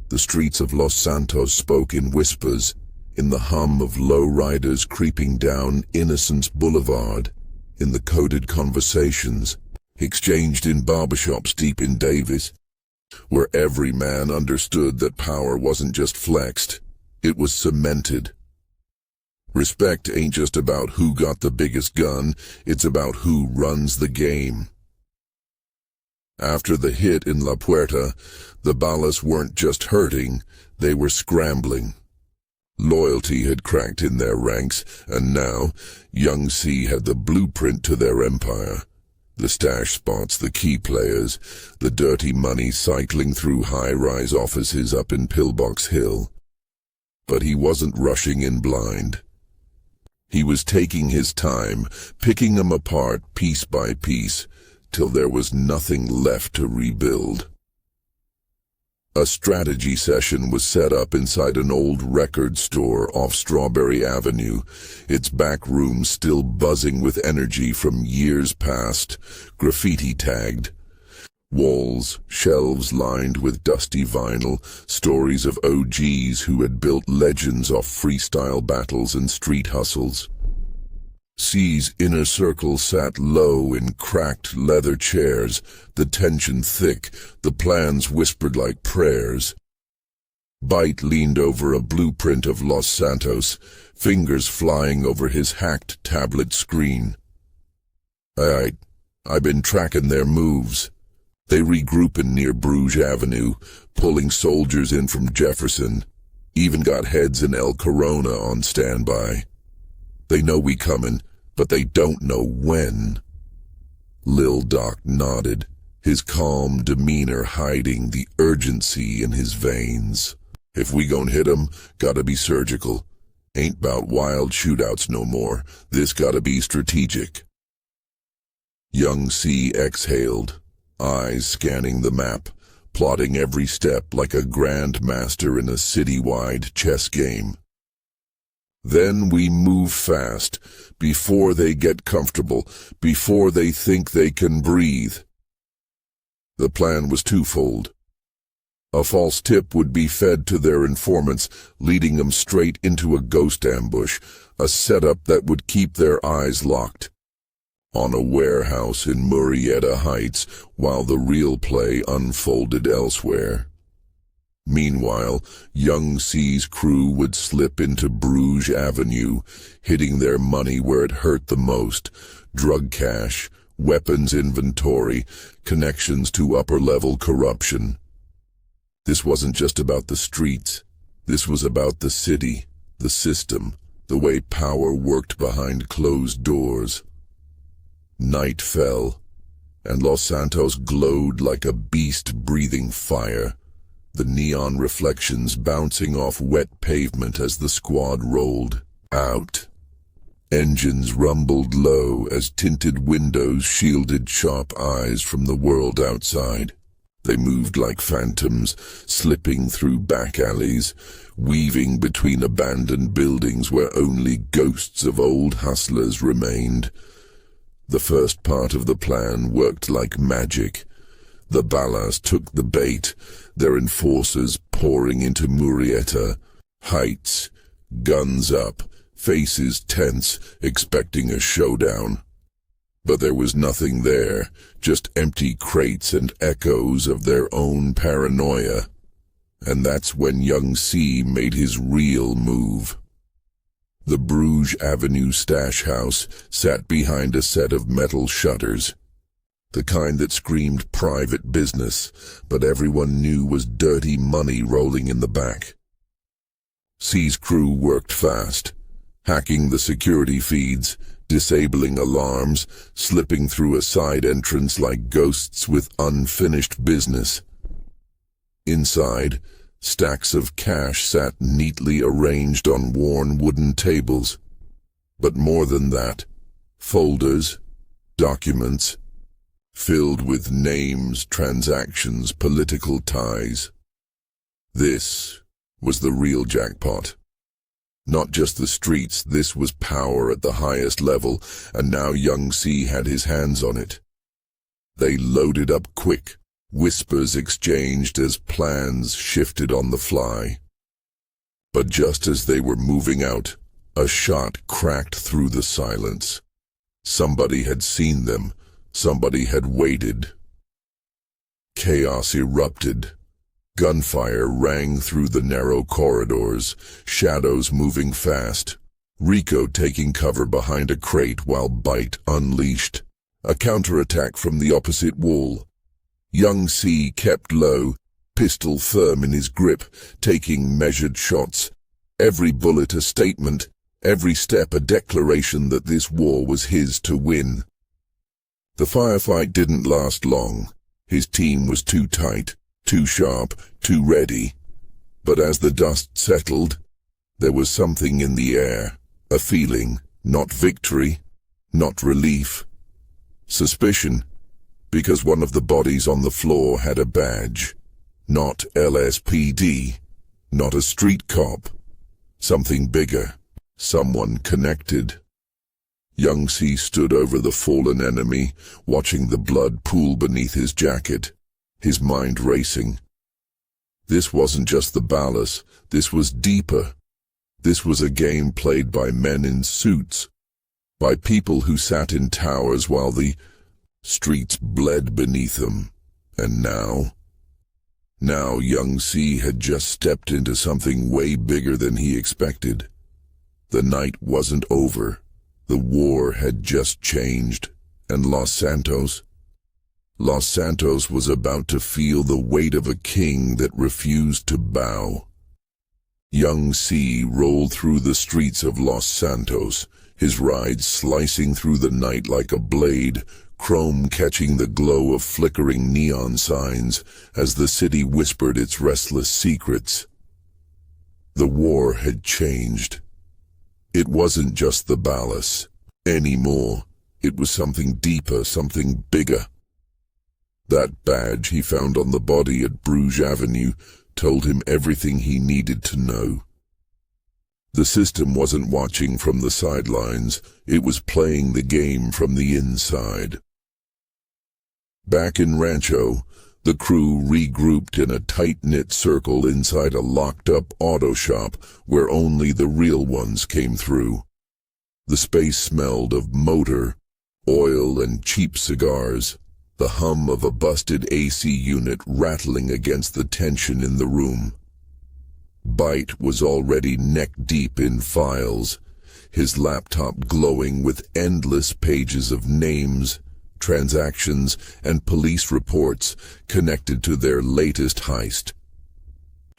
The streets of Los Santos spoke in whispers, in the hum of low-riders creeping down Innocence Boulevard, in the coded conversations exchanged in barbershops deep in Davis, where every man understood that power wasn't just flexed, it was cemented. Respect ain't just about who got the biggest gun, it's about who runs the game. After the hit in La Puerta, the Ballas weren't just hurting, they were scrambling. Loyalty had cracked in their ranks, and now Young Cee had the blueprint to their empire. The stash spots, the key players, the dirty money cycling through high-rise offices up in Pillbox Hill. But he wasn't rushing in blind. He was taking his time, picking them apart piece by piece, till there was nothing left to rebuild. A strategy session was set up inside an old record store off Strawberry Avenue, its back room still buzzing with energy from years past, graffiti-tagged. Walls, shelves lined with dusty vinyl, stories of OGs who had built legends off freestyle battles and street hustles. Cee's inner circle sat low in cracked leather chairs, the tension thick, the plans whispered like prayers. Bite leaned over a blueprint of Los Santos, fingers flying over his hacked tablet screen. I've been tracking their moves. They regroupin' near Bruges Avenue, pulling soldiers in from Jefferson. Even got heads in El Corona on standby. They know we comin', but they don't know when. Lil Doc nodded, his calm demeanor hiding the urgency in his veins. If we gon' hit 'em, gotta be surgical. Ain't 'bout wild shootouts no more. This gotta be strategic. Young Cee exhaled, eyes scanning the map, plotting every step like a grandmaster in a citywide chess game. Then we move fast, before they get comfortable, before they think they can breathe. The plan was twofold. A false tip would be fed to their informants, leading them straight into a ghost ambush, a setup that would keep their eyes locked on a warehouse in Murrieta Heights while the real play unfolded elsewhere. Meanwhile, Young Cee's crew would slip into Bruges Avenue, hitting their money where it hurt the most: drug cash, weapons inventory, connections to upper-level corruption. This wasn't just about the streets. This was about the city, the system, the way power worked behind closed doors. Night fell, and Los Santos glowed like a beast breathing fire, the neon reflections bouncing off wet pavement as the squad rolled out. Engines rumbled low as tinted windows shielded sharp eyes from the world outside. They moved like phantoms, slipping through back alleys, weaving between abandoned buildings where only ghosts of old hustlers remained. The first part of the plan worked like magic. The Ballas took the bait, their enforcers pouring into Murrieta Heights, guns up, faces tense, expecting a showdown. But there was nothing there, just empty crates and echoes of their own paranoia. And that's when Young Cee made his real move. The Bruges Avenue stash house sat behind a set of metal shutters, the kind that screamed private business, but everyone knew was dirty money rolling in the back. Cee's crew worked fast, hacking the security feeds, disabling alarms, slipping through a side entrance like ghosts with unfinished business. Inside, stacks of cash sat neatly arranged on worn wooden tables. But more than that, folders, documents, filled with names, transactions, political ties. This was the real jackpot. Not just the streets, this was power at the highest level, and now Young Cee had his hands on it. They loaded up quick, whispers exchanged as plans shifted on the fly. But just as they were moving out, a shot cracked through the silence. Somebody had seen them. Somebody had waited. Chaos erupted. Gunfire rang through the narrow corridors, shadows moving fast. Rico taking cover behind a crate while Bite unleashed a counterattack from the opposite wall. Young Cee kept low, pistol firm in his grip, taking measured shots. Every bullet a statement, every step a declaration that this war was his to win. The firefight didn't last long. His team was too tight, too sharp, too ready. But as the dust settled, there was something in the air, a feeling, not victory, not relief. Suspicion, because one of the bodies on the floor had a badge. Not LSPD, not a street cop. Something bigger, someone connected. Young Cee stood over the fallen enemy, watching the blood pool beneath his jacket, his mind racing. This wasn't just the ballast, this was deeper. This was a game played by men in suits, by people who sat in towers while the streets bled beneath them. And now Young Cee had just stepped into something way bigger than he expected. The night wasn't over. The war had just changed, and Los Santos was about to feel the weight of a king that refused to bow. Young Cee rolled through the streets of Los Santos, his ride slicing through the night like a blade, chrome catching the glow of flickering neon signs as the city whispered its restless secrets. The war had changed. It wasn't just the ballast anymore. It was something deeper, something bigger. That badge he found on the body at Bruges Avenue told him everything he needed to know. The system wasn't watching from the sidelines, it was playing the game from the inside. Back in Rancho, the crew regrouped in a tight-knit circle inside a locked-up auto shop where only the real ones came through. The space smelled of motor, oil, and cheap cigars, the hum of a busted AC unit rattling against the tension in the room. Bite was already neck-deep in files, his laptop glowing with endless pages of names, transactions, and police reports connected to their latest heist.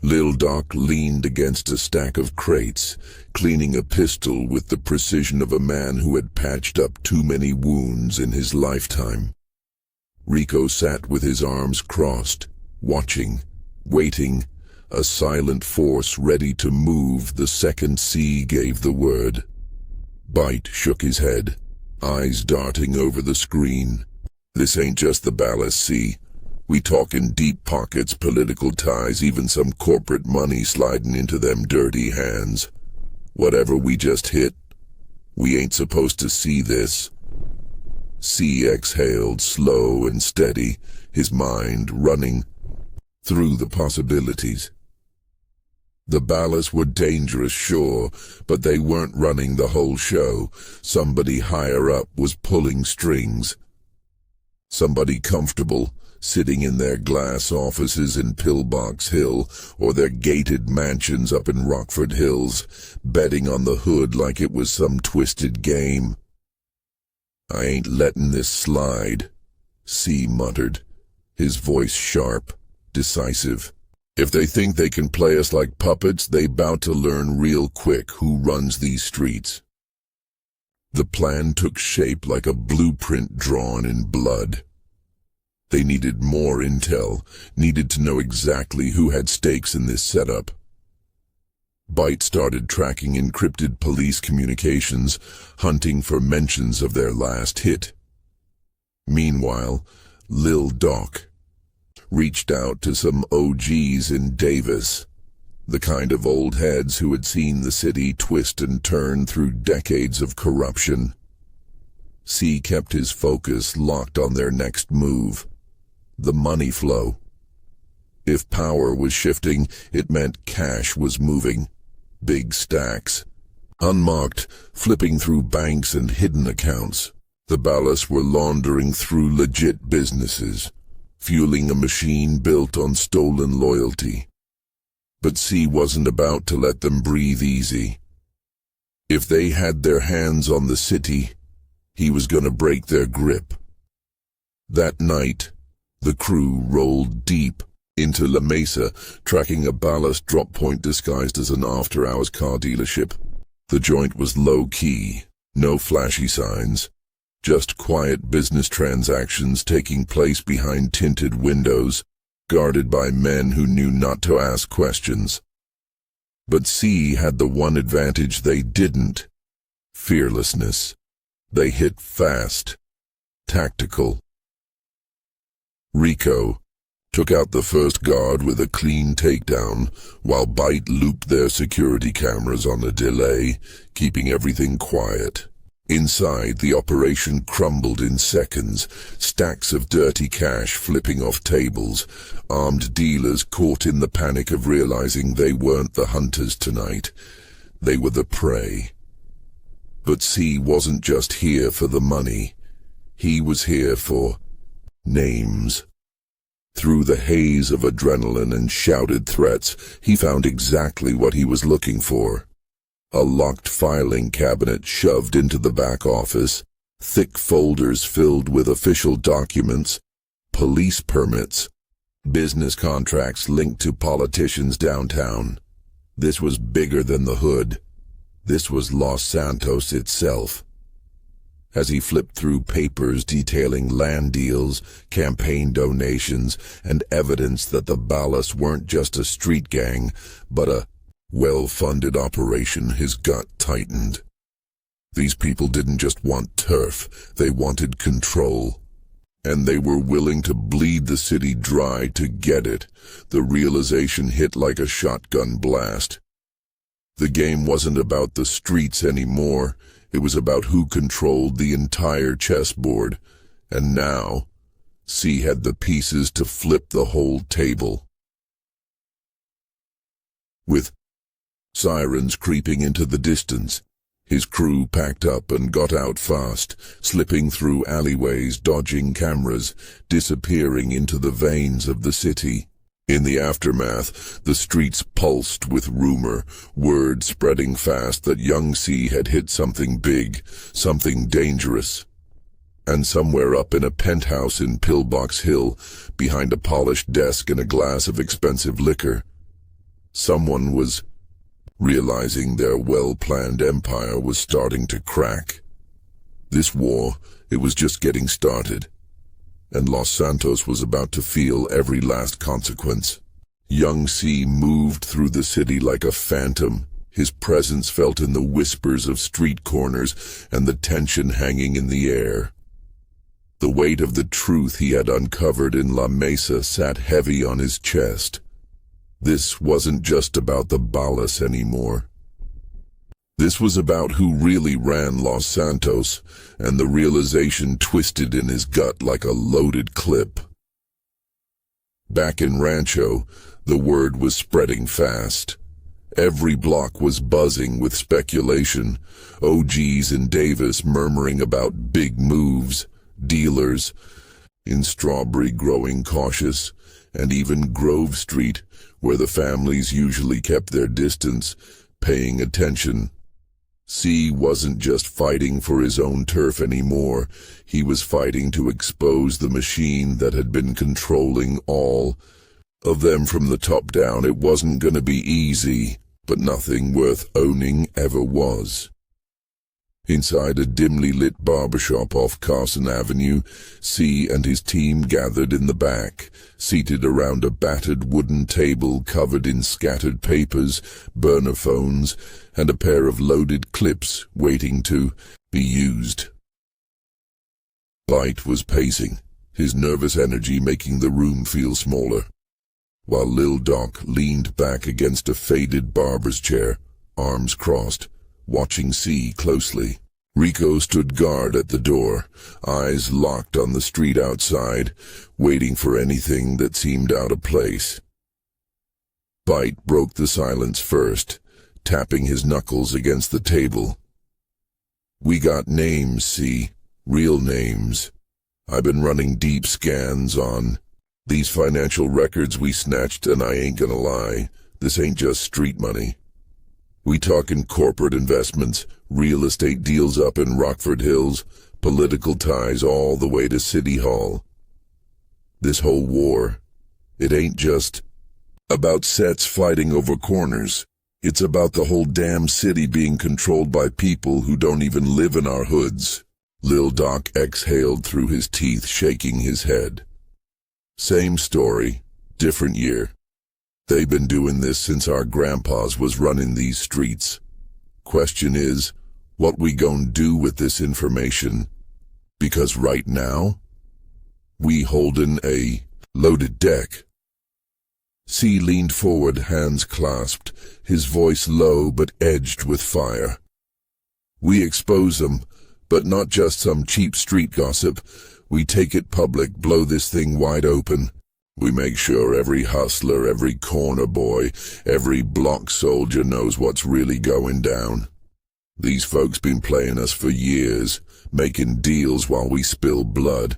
Lil Doc leaned against a stack of crates, cleaning a pistol with the precision of a man who had patched up too many wounds in his lifetime. Rico sat with his arms crossed, watching, waiting, a silent force ready to move the second Cee gave the word. Bite shook his head, eyes darting over the screen. This ain't just the ballast, Cee. We talkin' deep pockets, political ties, even some corporate money sliding into them dirty hands. Whatever we just hit, we ain't supposed to see this. Cee exhaled, slow and steady, his mind running through the possibilities. The ballasts were dangerous, sure, but they weren't running the whole show. Somebody higher up was pulling strings. Somebody comfortable, sitting in their glass offices in Pillbox Hill or their gated mansions up in Rockford Hills, betting on the hood like it was some twisted game. I ain't letting this slide, Cee muttered, his voice sharp, decisive. If they think they can play us like puppets, they bout to learn real quick who runs these streets. The plan took shape like a blueprint drawn in blood. They needed more intel, needed to know exactly who had stakes in this setup. Bite started tracking encrypted police communications, hunting for mentions of their last hit. Meanwhile, Lil Doc, reached out to some OGs in Davis, the kind of old heads who had seen the city twist and turn through decades of corruption. Cee kept his focus locked on their next move, the money flow. If power was shifting, it meant cash was moving. Big stacks, unmarked, flipping through banks and hidden accounts. The Ballas were laundering through legit businesses, fueling a machine built on stolen loyalty. But Cee wasn't about to let them breathe easy. If they had their hands on the city, he was going to break their grip. That night, the crew rolled deep into La Mesa, tracking a Ballas drop point disguised as an after-hours car dealership. The joint was low-key, no flashy signs, just quiet business transactions taking place behind tinted windows, guarded by men who knew not to ask questions. But Cee had the one advantage they didn't: fearlessness. They hit fast, tactical. Rico took out the first guard with a clean takedown, while Bite looped their security cameras on a delay, keeping everything quiet. Inside, the operation crumbled in seconds, stacks of dirty cash flipping off tables, armed dealers caught in the panic of realizing they weren't the hunters tonight. They were the prey. But Cee wasn't just here for the money. He was here for names. Through the haze of adrenaline and shouted threats, he found exactly what he was looking for. A locked filing cabinet shoved into the back office, thick folders filled with official documents, police permits, business contracts linked to politicians downtown. This was bigger than the hood. This was Los Santos itself. As he flipped through papers detailing land deals, campaign donations, and evidence that the Ballas weren't just a street gang, but a well-funded operation, his gut tightened. These people didn't just want turf, they wanted control. And they were willing to bleed the city dry to get it. The realization hit like a shotgun blast. The game wasn't about the streets anymore. It was about who controlled the entire chessboard. And now, Cee had the pieces to flip the whole table. With sirens creeping into the distance, his crew packed up and got out fast, slipping through alleyways, dodging cameras, disappearing into the veins of the city. In the aftermath, the streets pulsed with rumor, word spreading fast that Young Cee had hit something big, something dangerous. And somewhere up in a penthouse in Pillbox Hill, behind a polished desk and a glass of expensive liquor, someone was realizing their well-planned empire was starting to crack. This war, it was just getting started. And Los Santos was about to feel every last consequence. Young Cee moved through the city like a phantom, his presence felt in the whispers of street corners and the tension hanging in the air. The weight of the truth he had uncovered in La Mesa sat heavy on his chest. This wasn't just about the Ballas anymore. This was about who really ran Los Santos, and the realization twisted in his gut like a loaded clip. Back in Rancho, the word was spreading fast. Every block was buzzing with speculation, OGs in Davis murmuring about big moves, dealers in Strawberry growing cautious, and even Grove Street, where the families usually kept their distance, paying attention. Cee wasn't just fighting for his own turf anymore. He was fighting to expose the machine that had been controlling all of them from the top down. It wasn't going to be easy, but nothing worth owning ever was. Inside a dimly lit barbershop off Carson Avenue, Cee and his team gathered in the back, seated around a battered wooden table covered in scattered papers, burner phones, and a pair of loaded clips waiting to be used. Bite was pacing, his nervous energy making the room feel smaller. While Lil Doc leaned back against a faded barber's chair, arms crossed, watching Cee closely. Rico stood guard at the door, eyes locked on the street outside, waiting for anything that seemed out of place. Bite broke the silence first, tapping his knuckles against the table. "We got names, Cee. Real names. I've been running deep scans on these financial records we snatched, and I ain't gonna lie, this ain't just street money. We talkin' corporate investments, real estate deals up in Rockford Hills, political ties all the way to City Hall. This whole war, it ain't just about sets fighting over corners. It's about the whole damn city being controlled by people who don't even live in our hoods." Lil Doc exhaled through his teeth, shaking his head. "Same story, different year. They've been doing this since our grandpas was running these streets. Question is, what we gon' do with this information? Because right now, we holdin' a loaded deck." Cee leaned forward, hands clasped, his voice low but edged with fire. "We expose them, but not just some cheap street gossip. We take it public, blow this thing wide open. We make sure every hustler, every corner boy, every block soldier knows what's really going down. These folks been playing us for years, making deals while we spill blood.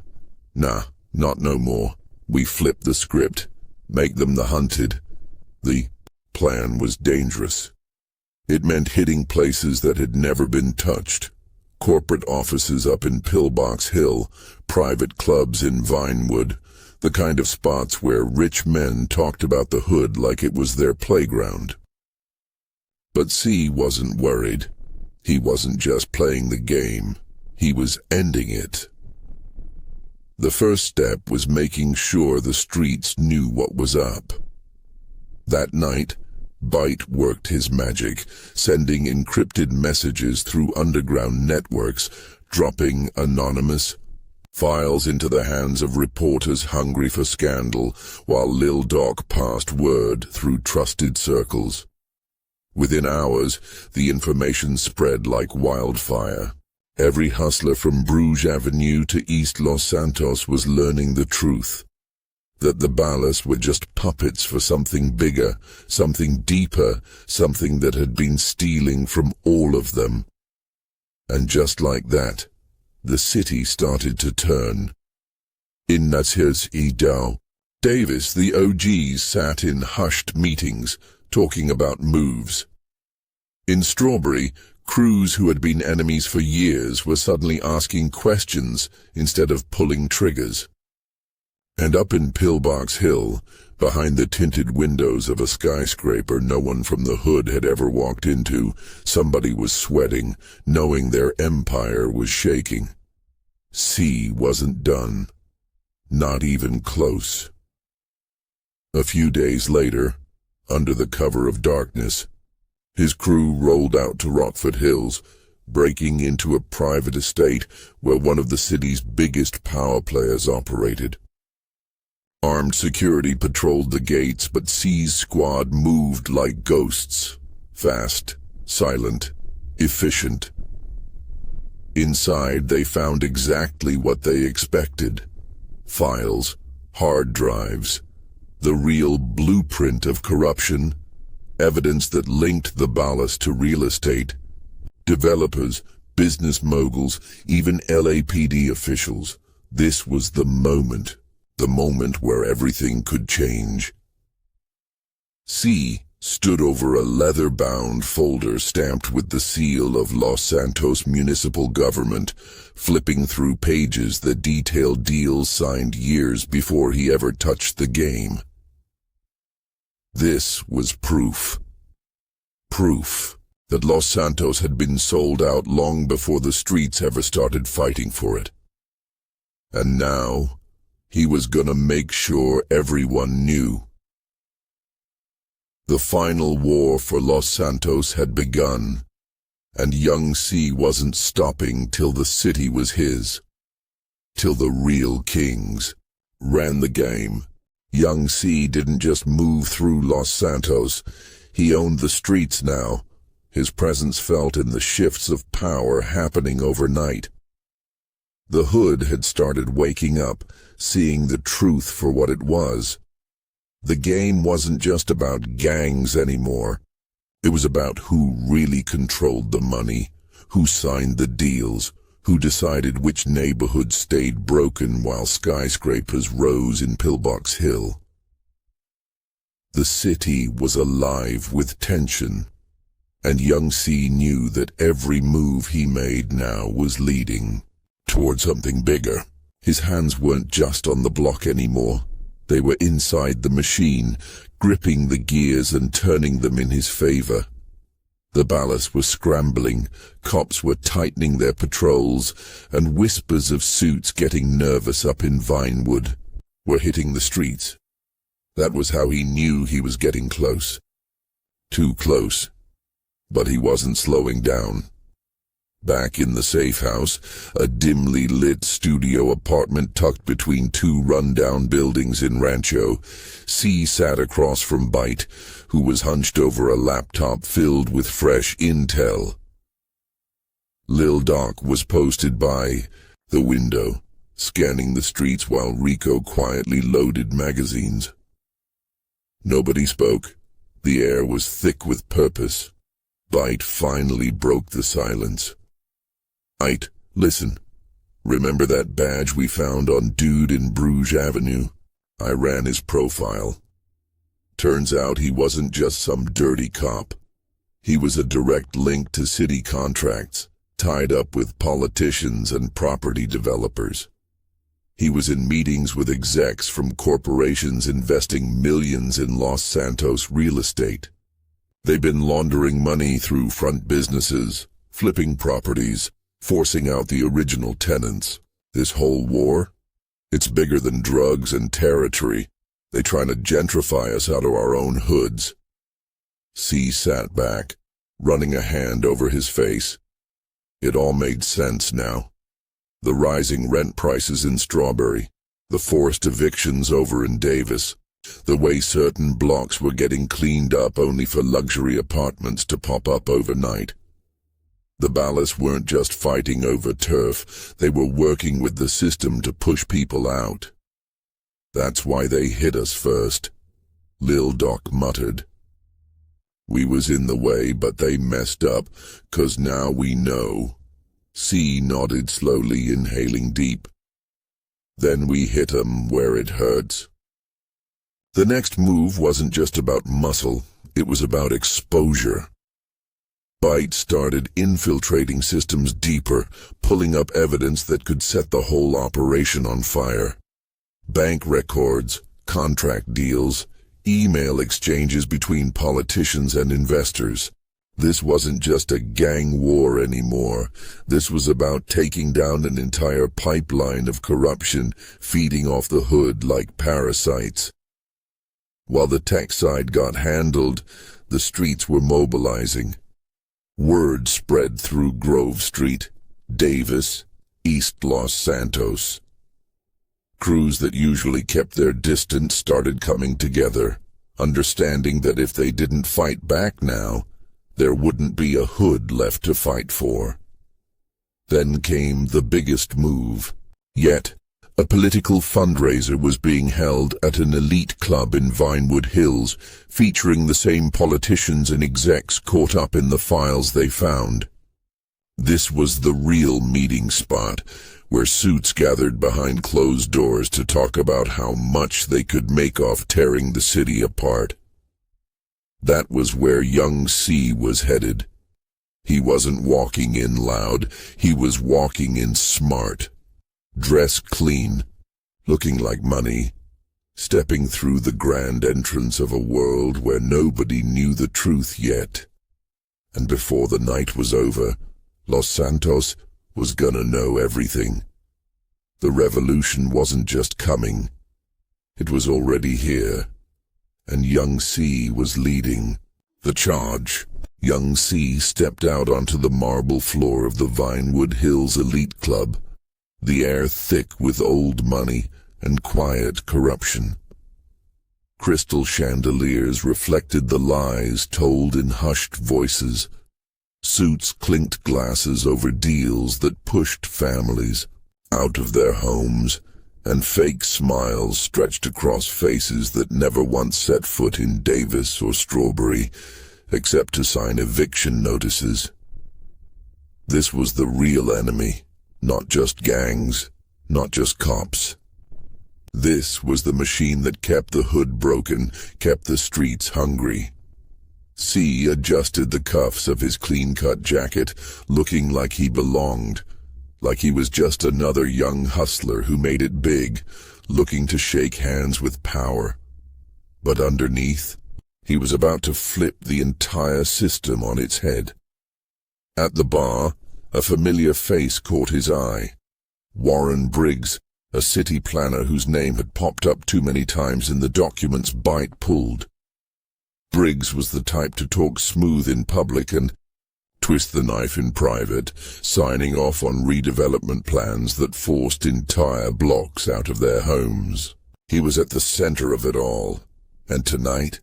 Nah, not no more. We flip the script, make them the hunted." The plan was dangerous. It meant hitting places that had never been touched. Corporate offices up in Pillbox Hill, private clubs in Vinewood, the kind of spots where rich men talked about the hood like it was their playground. But Cee wasn't worried. He wasn't just playing the game, he was ending it. The first step was making sure the streets knew what was up. That night, Bite worked his magic, sending encrypted messages through underground networks, dropping anonymous files into the hands of reporters hungry for scandal, while Lil Doc passed word through trusted circles. Within hours, the information spread like wildfire. Every hustler from Bruges Avenue to East Los Santos was learning the truth. That the Ballas were just puppets for something bigger, something deeper, something that had been stealing from all of them. And just like that, the city started to turn. In Nashir's Idao, Davis, the OGs sat in hushed meetings, talking about moves. In Strawberry, crews who had been enemies for years were suddenly asking questions instead of pulling triggers. And up in Pillbox Hill, behind the tinted windows of a skyscraper no one from the hood had ever walked into, somebody was sweating, knowing their empire was shaking. Cee wasn't done. Not even close. A few days later, under the cover of darkness, his crew rolled out to Rockford Hills, breaking into a private estate where one of the city's biggest power players operated. Armed security patrolled the gates, but Cee's squad moved like ghosts. Fast, silent, efficient. Inside, they found exactly what they expected. Files, hard drives, the real blueprint of corruption, evidence that linked the Ballas to real estate, developers, business moguls, even LAPD officials. This was the moment where everything could change. Cee stood over a leather-bound folder stamped with the seal of Los Santos municipal government, flipping through pages that detailed deals signed years before he ever touched the game. This was proof. Proof that Los Santos had been sold out long before the streets ever started fighting for it. And now, he was gonna make sure everyone knew. The final war for Los Santos had begun, and Young Cee wasn't stopping till the city was his. till the real kings ran the game. Young Cee didn't just move through Los Santos. He owned the streets now, his presence felt in the shifts of power happening overnight. The hood had started waking up, seeing the truth for what it was. The game wasn't just about gangs anymore. It was about who really controlled the money, who signed the deals, who decided which neighborhoods stayed broken while skyscrapers rose in Pillbox Hill. The city was alive with tension, and Young Cee knew that every move he made now was leading toward something bigger. His hands weren't just on the block anymore. They were inside the machine, gripping the gears and turning them in his favor. The ballast was scrambling, cops were tightening their patrols, and whispers of suits getting nervous up in Vinewood were hitting the streets. That was how he knew he was getting close. Too close. But he wasn't slowing down. Back in the safe house, a dimly lit studio apartment tucked between two rundown buildings in Rancho, Cee sat across from Bite, who was hunched over a laptop filled with fresh intel. Lil Doc was posted by the window, scanning the streets while Rico quietly loaded magazines. Nobody spoke. The air was thick with purpose. Bite finally broke the silence. "Ite, listen. Remember that badge we found on Dude in Bruges Avenue? I ran his profile. Turns out he wasn't just some dirty cop. He was a direct link to city contracts, tied up with politicians and property developers. He was in meetings with execs from corporations investing millions in Los Santos real estate. They've been laundering money through front businesses, flipping properties, forcing out the original tenants. This whole war, it's bigger than drugs and territory. They trying to gentrify us out of our own hoods." Cee sat back, running a hand over his face. It all made sense now. The rising rent prices in Strawberry, the forced evictions over in Davis, the way certain blocks were getting cleaned up only for luxury apartments to pop up overnight. The Ballas weren't just fighting over turf, they were working with the system to push people out. "That's why they hit us first," Lil Doc muttered. "We was in the way, but they messed up, 'cause now we know." Cee nodded slowly, inhaling deep. "Then we hit 'em where it hurts." The next move wasn't just about muscle, it was about exposure. Bite started infiltrating systems deeper, pulling up evidence that could set the whole operation on fire. Bank records, contract deals, email exchanges between politicians and investors. This wasn't just a gang war anymore. This was about taking down an entire pipeline of corruption, feeding off the hood like parasites. While the tech side got handled, the streets were mobilizing. Word spread through Grove Street, Davis, East Los Santos. Crews that usually kept their distance started coming together, understanding that if they didn't fight back now, there wouldn't be a hood left to fight for. Then came the biggest move yet. A political fundraiser was being held at an elite club in Vinewood Hills, featuring the same politicians and execs caught up in the files they found. This was the real meeting spot, where suits gathered behind closed doors to talk about how much they could make off tearing the city apart. That was where Young Cee was headed. He wasn't walking in loud, he was walking in smart. Dressed clean, looking like money, stepping through the grand entrance of a world where nobody knew the truth yet. And before the night was over, Los Santos was gonna know everything. The revolution wasn't just coming, it was already here, and Young Cee was leading the charge. Young Cee stepped out onto the marble floor of the Vinewood Hills Elite Club, the air thick with old money and quiet corruption. Crystal chandeliers reflected the lies told in hushed voices. Suits clinked glasses over deals that pushed families out of their homes, and fake smiles stretched across faces that never once set foot in Davis or Strawberry, except to sign eviction notices. This was the real enemy, not just gangs, not just cops. This was the machine that kept the hood broken, kept the streets hungry. Cee adjusted the cuffs of his clean-cut jacket, looking like he belonged, like he was just another young hustler who made it big, looking to shake hands with power. But underneath, he was about to flip the entire system on its head. At the bar, a familiar face caught his eye. Warren Briggs, a city planner whose name had popped up too many times in the documents Bite pulled. Briggs was the type to talk smooth in public and twist the knife in private, signing off on redevelopment plans that forced entire blocks out of their homes. He was at the center of it all, and tonight,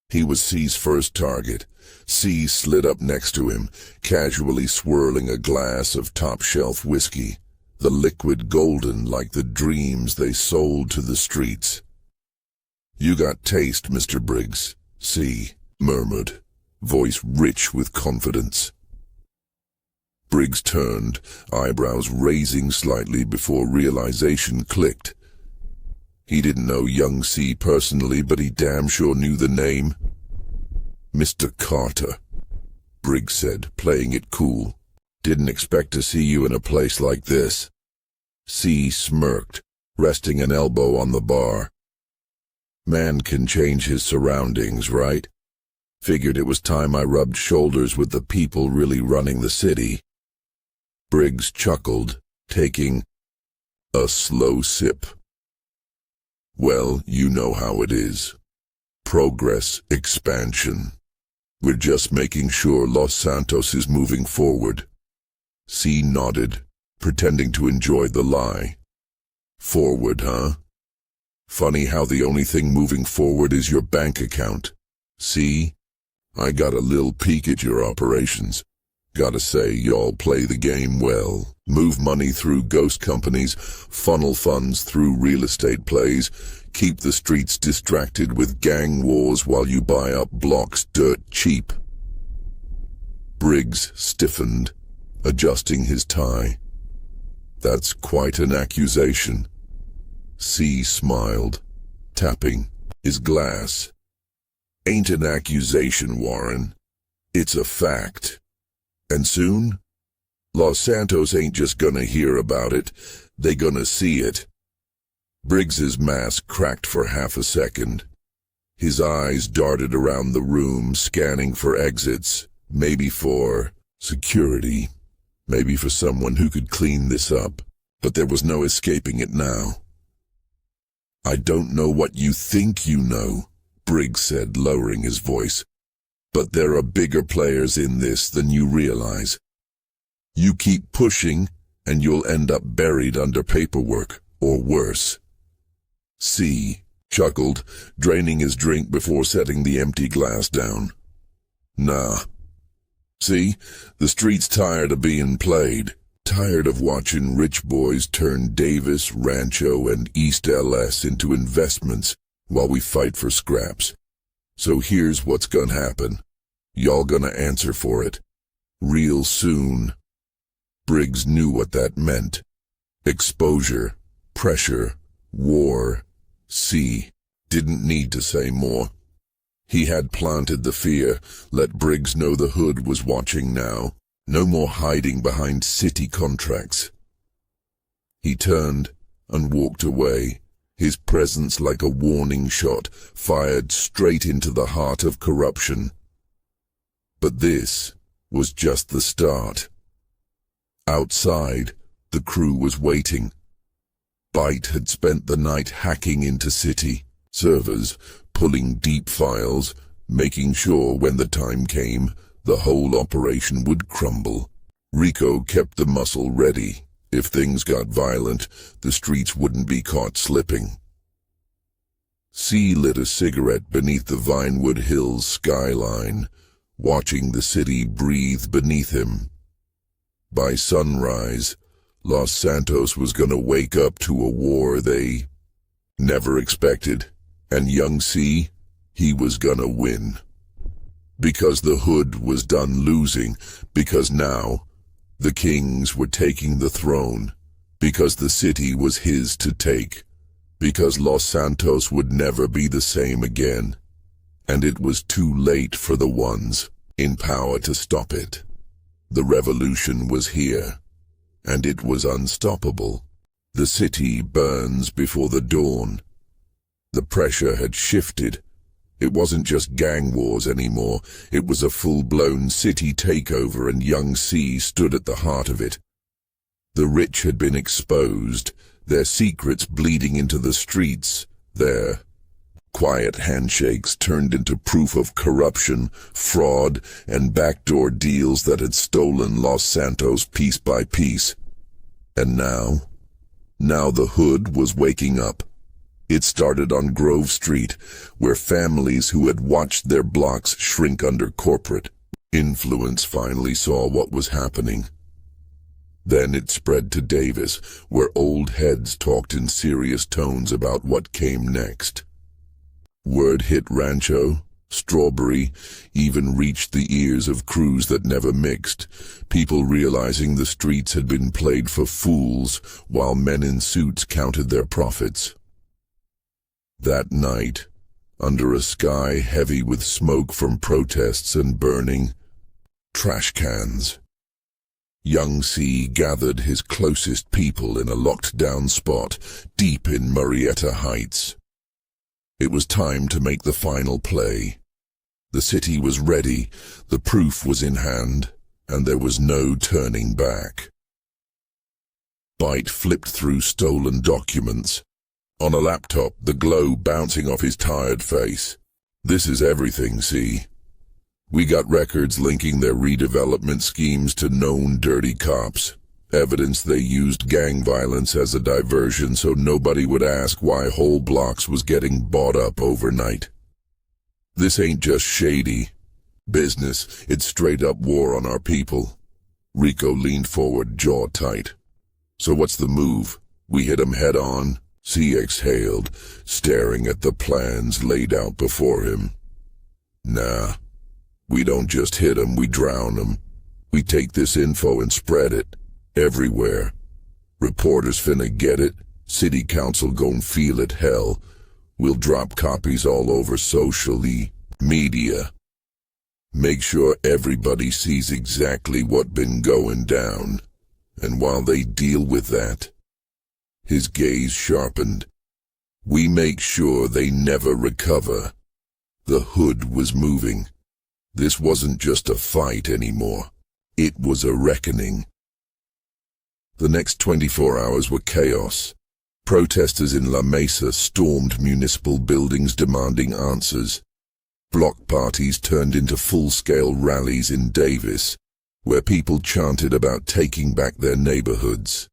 he was Cee's first target. Cee slid up next to him, casually swirling a glass of top-shelf whiskey, the liquid golden like the dreams they sold to the streets. "You got taste, Mr. Briggs," Cee murmured, voice rich with confidence. Briggs turned, eyebrows raising slightly before realization clicked. He didn't know Young Cee personally, but he damn sure knew the name. "Mr. Carter," Briggs said, playing it cool. "Didn't expect to see you in a place like this." Cee smirked, resting an elbow on the bar. "Man can change his surroundings, right? Figured it was time I rubbed shoulders with the people really running the city." Briggs chuckled, taking a slow sip. "Well, you know how it is. Progress, expansion. We're just making sure Los Santos is moving forward." Cee nodded, pretending to enjoy the lie. "Forward, huh? Funny how the only thing moving forward is your bank account. See? I got a little peek at your operations. Gotta say, y'all play the game well. Move money through ghost companies, funnel funds through real estate plays, keep the streets distracted with gang wars while you buy up blocks dirt cheap." Briggs stiffened, adjusting his tie. "That's quite an accusation." Cee smiled, tapping his glass. "Ain't an accusation, Warren. It's a fact. And soon, Los Santos ain't just gonna hear about it, they gonna see it." Briggs's mask cracked for half a second. His eyes darted around the room, scanning for exits, maybe for security, maybe for someone who could clean this up, but there was no escaping it now. "I don't know what you think you know," Briggs said, lowering his voice, "but there are bigger players in this than you realize. You keep pushing, and you'll end up buried under paperwork, or worse." Cee chuckled, draining his drink before setting the empty glass down. "Nah. See, the street's tired of being played. Tired of watching rich boys turn Davis, Rancho, and East LS into investments while we fight for scraps. So here's what's gonna happen. Y'all gonna answer for it. Real soon." Briggs knew what that meant. Exposure, pressure, war. Cee didn't need to say more. He had planted the fear, let Briggs know the hood was watching now. No more hiding behind city contracts. He turned and walked away, his presence like a warning shot fired straight into the heart of corruption. But this was just the start. Outside, the crew was waiting. Bite had spent the night hacking into city servers, pulling deep files, making sure when the time came, the whole operation would crumble. Rico kept the muscle ready, If things got violent, the streets wouldn't be caught slipping. Cee lit a cigarette beneath the Vinewood Hills skyline, watching the city breathe beneath him. By sunrise, Los Santos was gonna wake up to a war they never expected, and Young Cee, he was gonna win. Because the hood was done losing, because now the kings were taking the throne, because the city was his to take, because Los Santos would never be the same again, and it was too late for the ones in power to stop it. The revolution was here, and it was unstoppable. The city burns before the dawn. The pressure had shifted. It wasn't just gang wars anymore, it was a full-blown city takeover, and Young Cee stood at the heart of it. The rich had been exposed, their secrets bleeding into the streets, their quiet handshakes turned into proof of corruption, fraud, and backdoor deals that had stolen Los Santos piece by piece. And now the hood was waking up. It started on Grove Street, where families who had watched their blocks shrink under corporate influence finally saw what was happening. Then it spread to Davis, where old heads talked in serious tones about what came next. Word hit Rancho, Strawberry, even reached the ears of crews that never mixed, people realizing the streets had been played for fools while men in suits counted their profits. That night, under a sky heavy with smoke from protests and burning trash cans, Young Cee gathered his closest people in a locked-down spot deep in Murrieta Heights. It was time to make the final play. The city was ready, the proof was in hand, and there was no turning back. Bite flipped through stolen documents. On a laptop, the glow bouncing off his tired face. "This is everything, Cee. We got records linking their redevelopment schemes to known dirty cops. Evidence they used gang violence as a diversion so nobody would ask why whole blocks was getting bought up overnight. This ain't just shady business, it's straight up war on our people." Rico leaned forward, jaw tight. "So what's the move? We hit 'em head on?" Cee exhaled, staring at the plans laid out before him. "Nah, we don't just hit 'em, we drown 'em. We take this info and spread it everywhere. Reporters finna get it, city council gon' feel it, hell. We'll drop copies all over socially media. Make sure everybody sees exactly what been going down. And while they deal with that," his gaze sharpened, "we make sure they never recover." The hood was moving. This wasn't just a fight anymore. It was a reckoning. The next 24 hours were chaos. Protesters in La Mesa stormed municipal buildings demanding answers. Block parties turned into full-scale rallies in Davis, where people chanted about taking back their neighborhoods.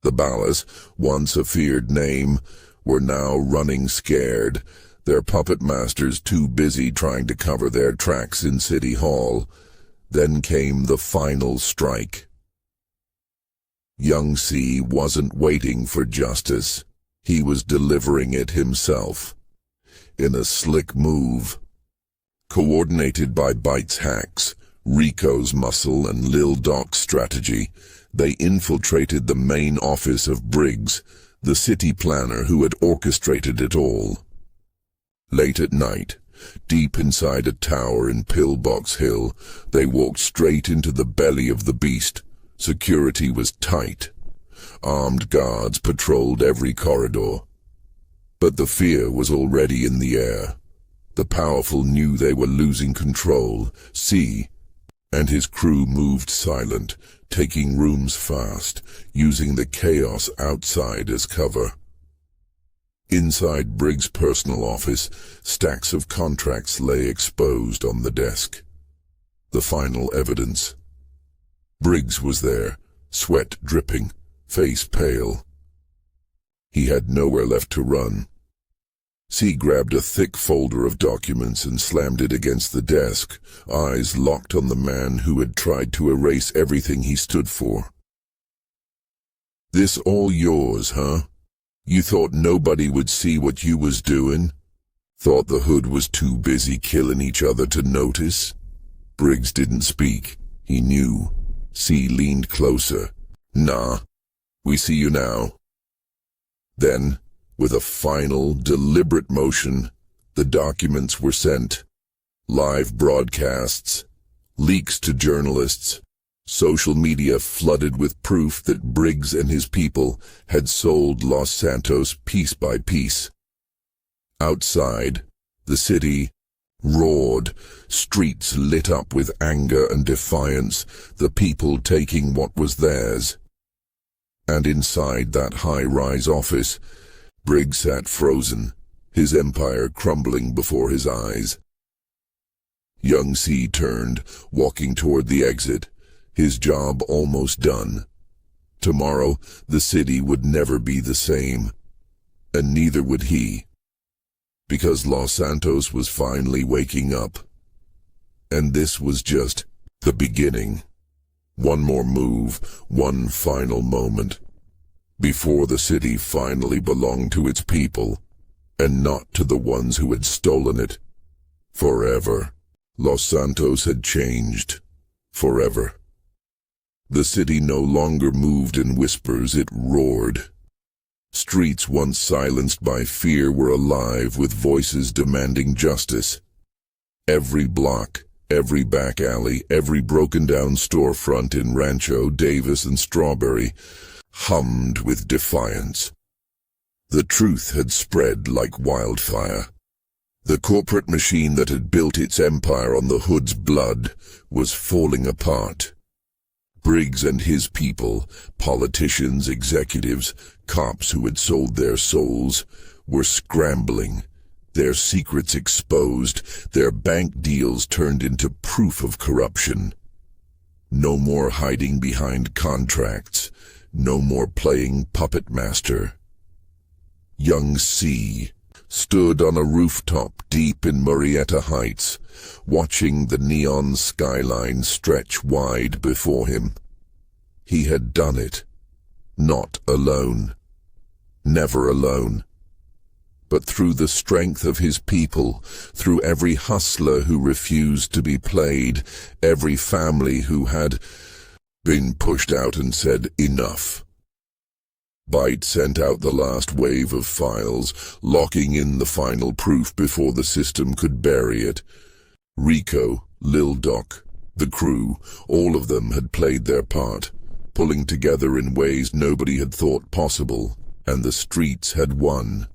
The Ballas, once a feared name, were now running scared, their puppet masters too busy trying to cover their tracks in City Hall. Then came the final strike. Young Cee wasn't waiting for justice. He was delivering it himself. In a slick move, coordinated by Bite's hacks, Rico's muscle, and Lil Doc's strategy, they infiltrated the main office of Briggs, the city planner who had orchestrated it all. Late at night, deep inside a tower in Pillbox Hill, they walked straight into the belly of the beast. Security was tight. Armed guards patrolled every corridor. But the fear was already in the air. The powerful knew they were losing control. Cee and his crew moved silent, taking rooms fast, using the chaos outside as cover. Inside Briggs' personal office, stacks of contracts lay exposed on the desk. The final evidence. Briggs was there, sweat dripping, face pale. He had nowhere left to run. Cee grabbed a thick folder of documents and slammed it against the desk, eyes locked on the man who had tried to erase everything he stood for. "This all yours, huh? You thought nobody would see what you was doing? Thought the hood was too busy killing each other to notice?" Briggs didn't speak. He knew. Cee leaned closer. "Nah, we see you now." Then, with a final, deliberate motion, the documents were sent. Live broadcasts, leaks to journalists, social media flooded with proof that Briggs and his people had sold Los Santos piece by piece. Outside, the city roared, streets lit up with anger and defiance, the people taking what was theirs. And inside that high-rise office, Briggs sat frozen, his empire crumbling before his eyes. Young Cee turned, walking toward the exit, his job almost done. Tomorrow, the city would never be the same, and neither would he. Because Los Santos was finally waking up. And this was just the beginning. One more move, one final moment, before the city finally belonged to its people, and not to the ones who had stolen it. Forever. Los Santos had changed. Forever. The city no longer moved in whispers, it roared. Streets once silenced by fear were alive with voices demanding justice. Every block, every back alley, every broken-down storefront in Rancho, Davis, and Strawberry hummed with defiance. The truth had spread like wildfire. The corporate machine that had built its empire on the hood's blood was falling apart. Briggs and his people, politicians, executives, cops who had sold their souls, were scrambling, their secrets exposed, their bank deals turned into proof of corruption. No more hiding behind contracts, no more playing puppet master. Young Cee stood on a rooftop deep in Murrieta Heights, watching the neon skyline stretch wide before him. He had done it. Not alone. Never alone. But through the strength of his people, through every hustler who refused to be played, every family who had been pushed out and said, "Enough." Byte sent out the last wave of files, locking in the final proof before the system could bury it. Rico, Lil Doc, the crew, all of them had played their part, pulling together in ways nobody had thought possible, and the streets had won.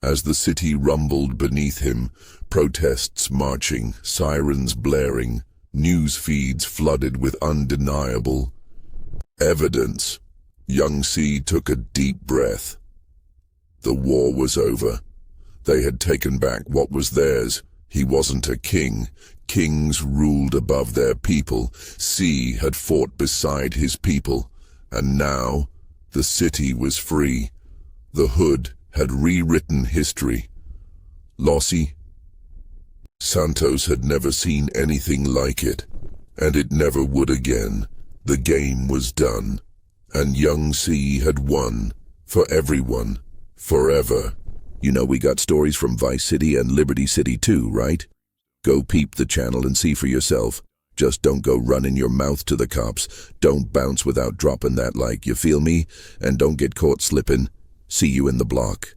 As the city rumbled beneath him, protests marching, sirens blaring, news feeds flooded with undeniable evidence, Young Cee took a deep breath. The war was over. They had taken back what was theirs. He wasn't a king. Kings ruled above their people. Cee had fought beside his people. And now, the city was free. The hood had rewritten history. Los Santos had never seen anything like it, and it never would again. The game was done. And Young Cee had won, for everyone, forever. You know we got stories from Vice City and Liberty City too, right? Go peep the channel and see for yourself. Just don't go running your mouth to the cops. Don't bounce without dropping that like, you feel me? And don't get caught slipping. See you in the block.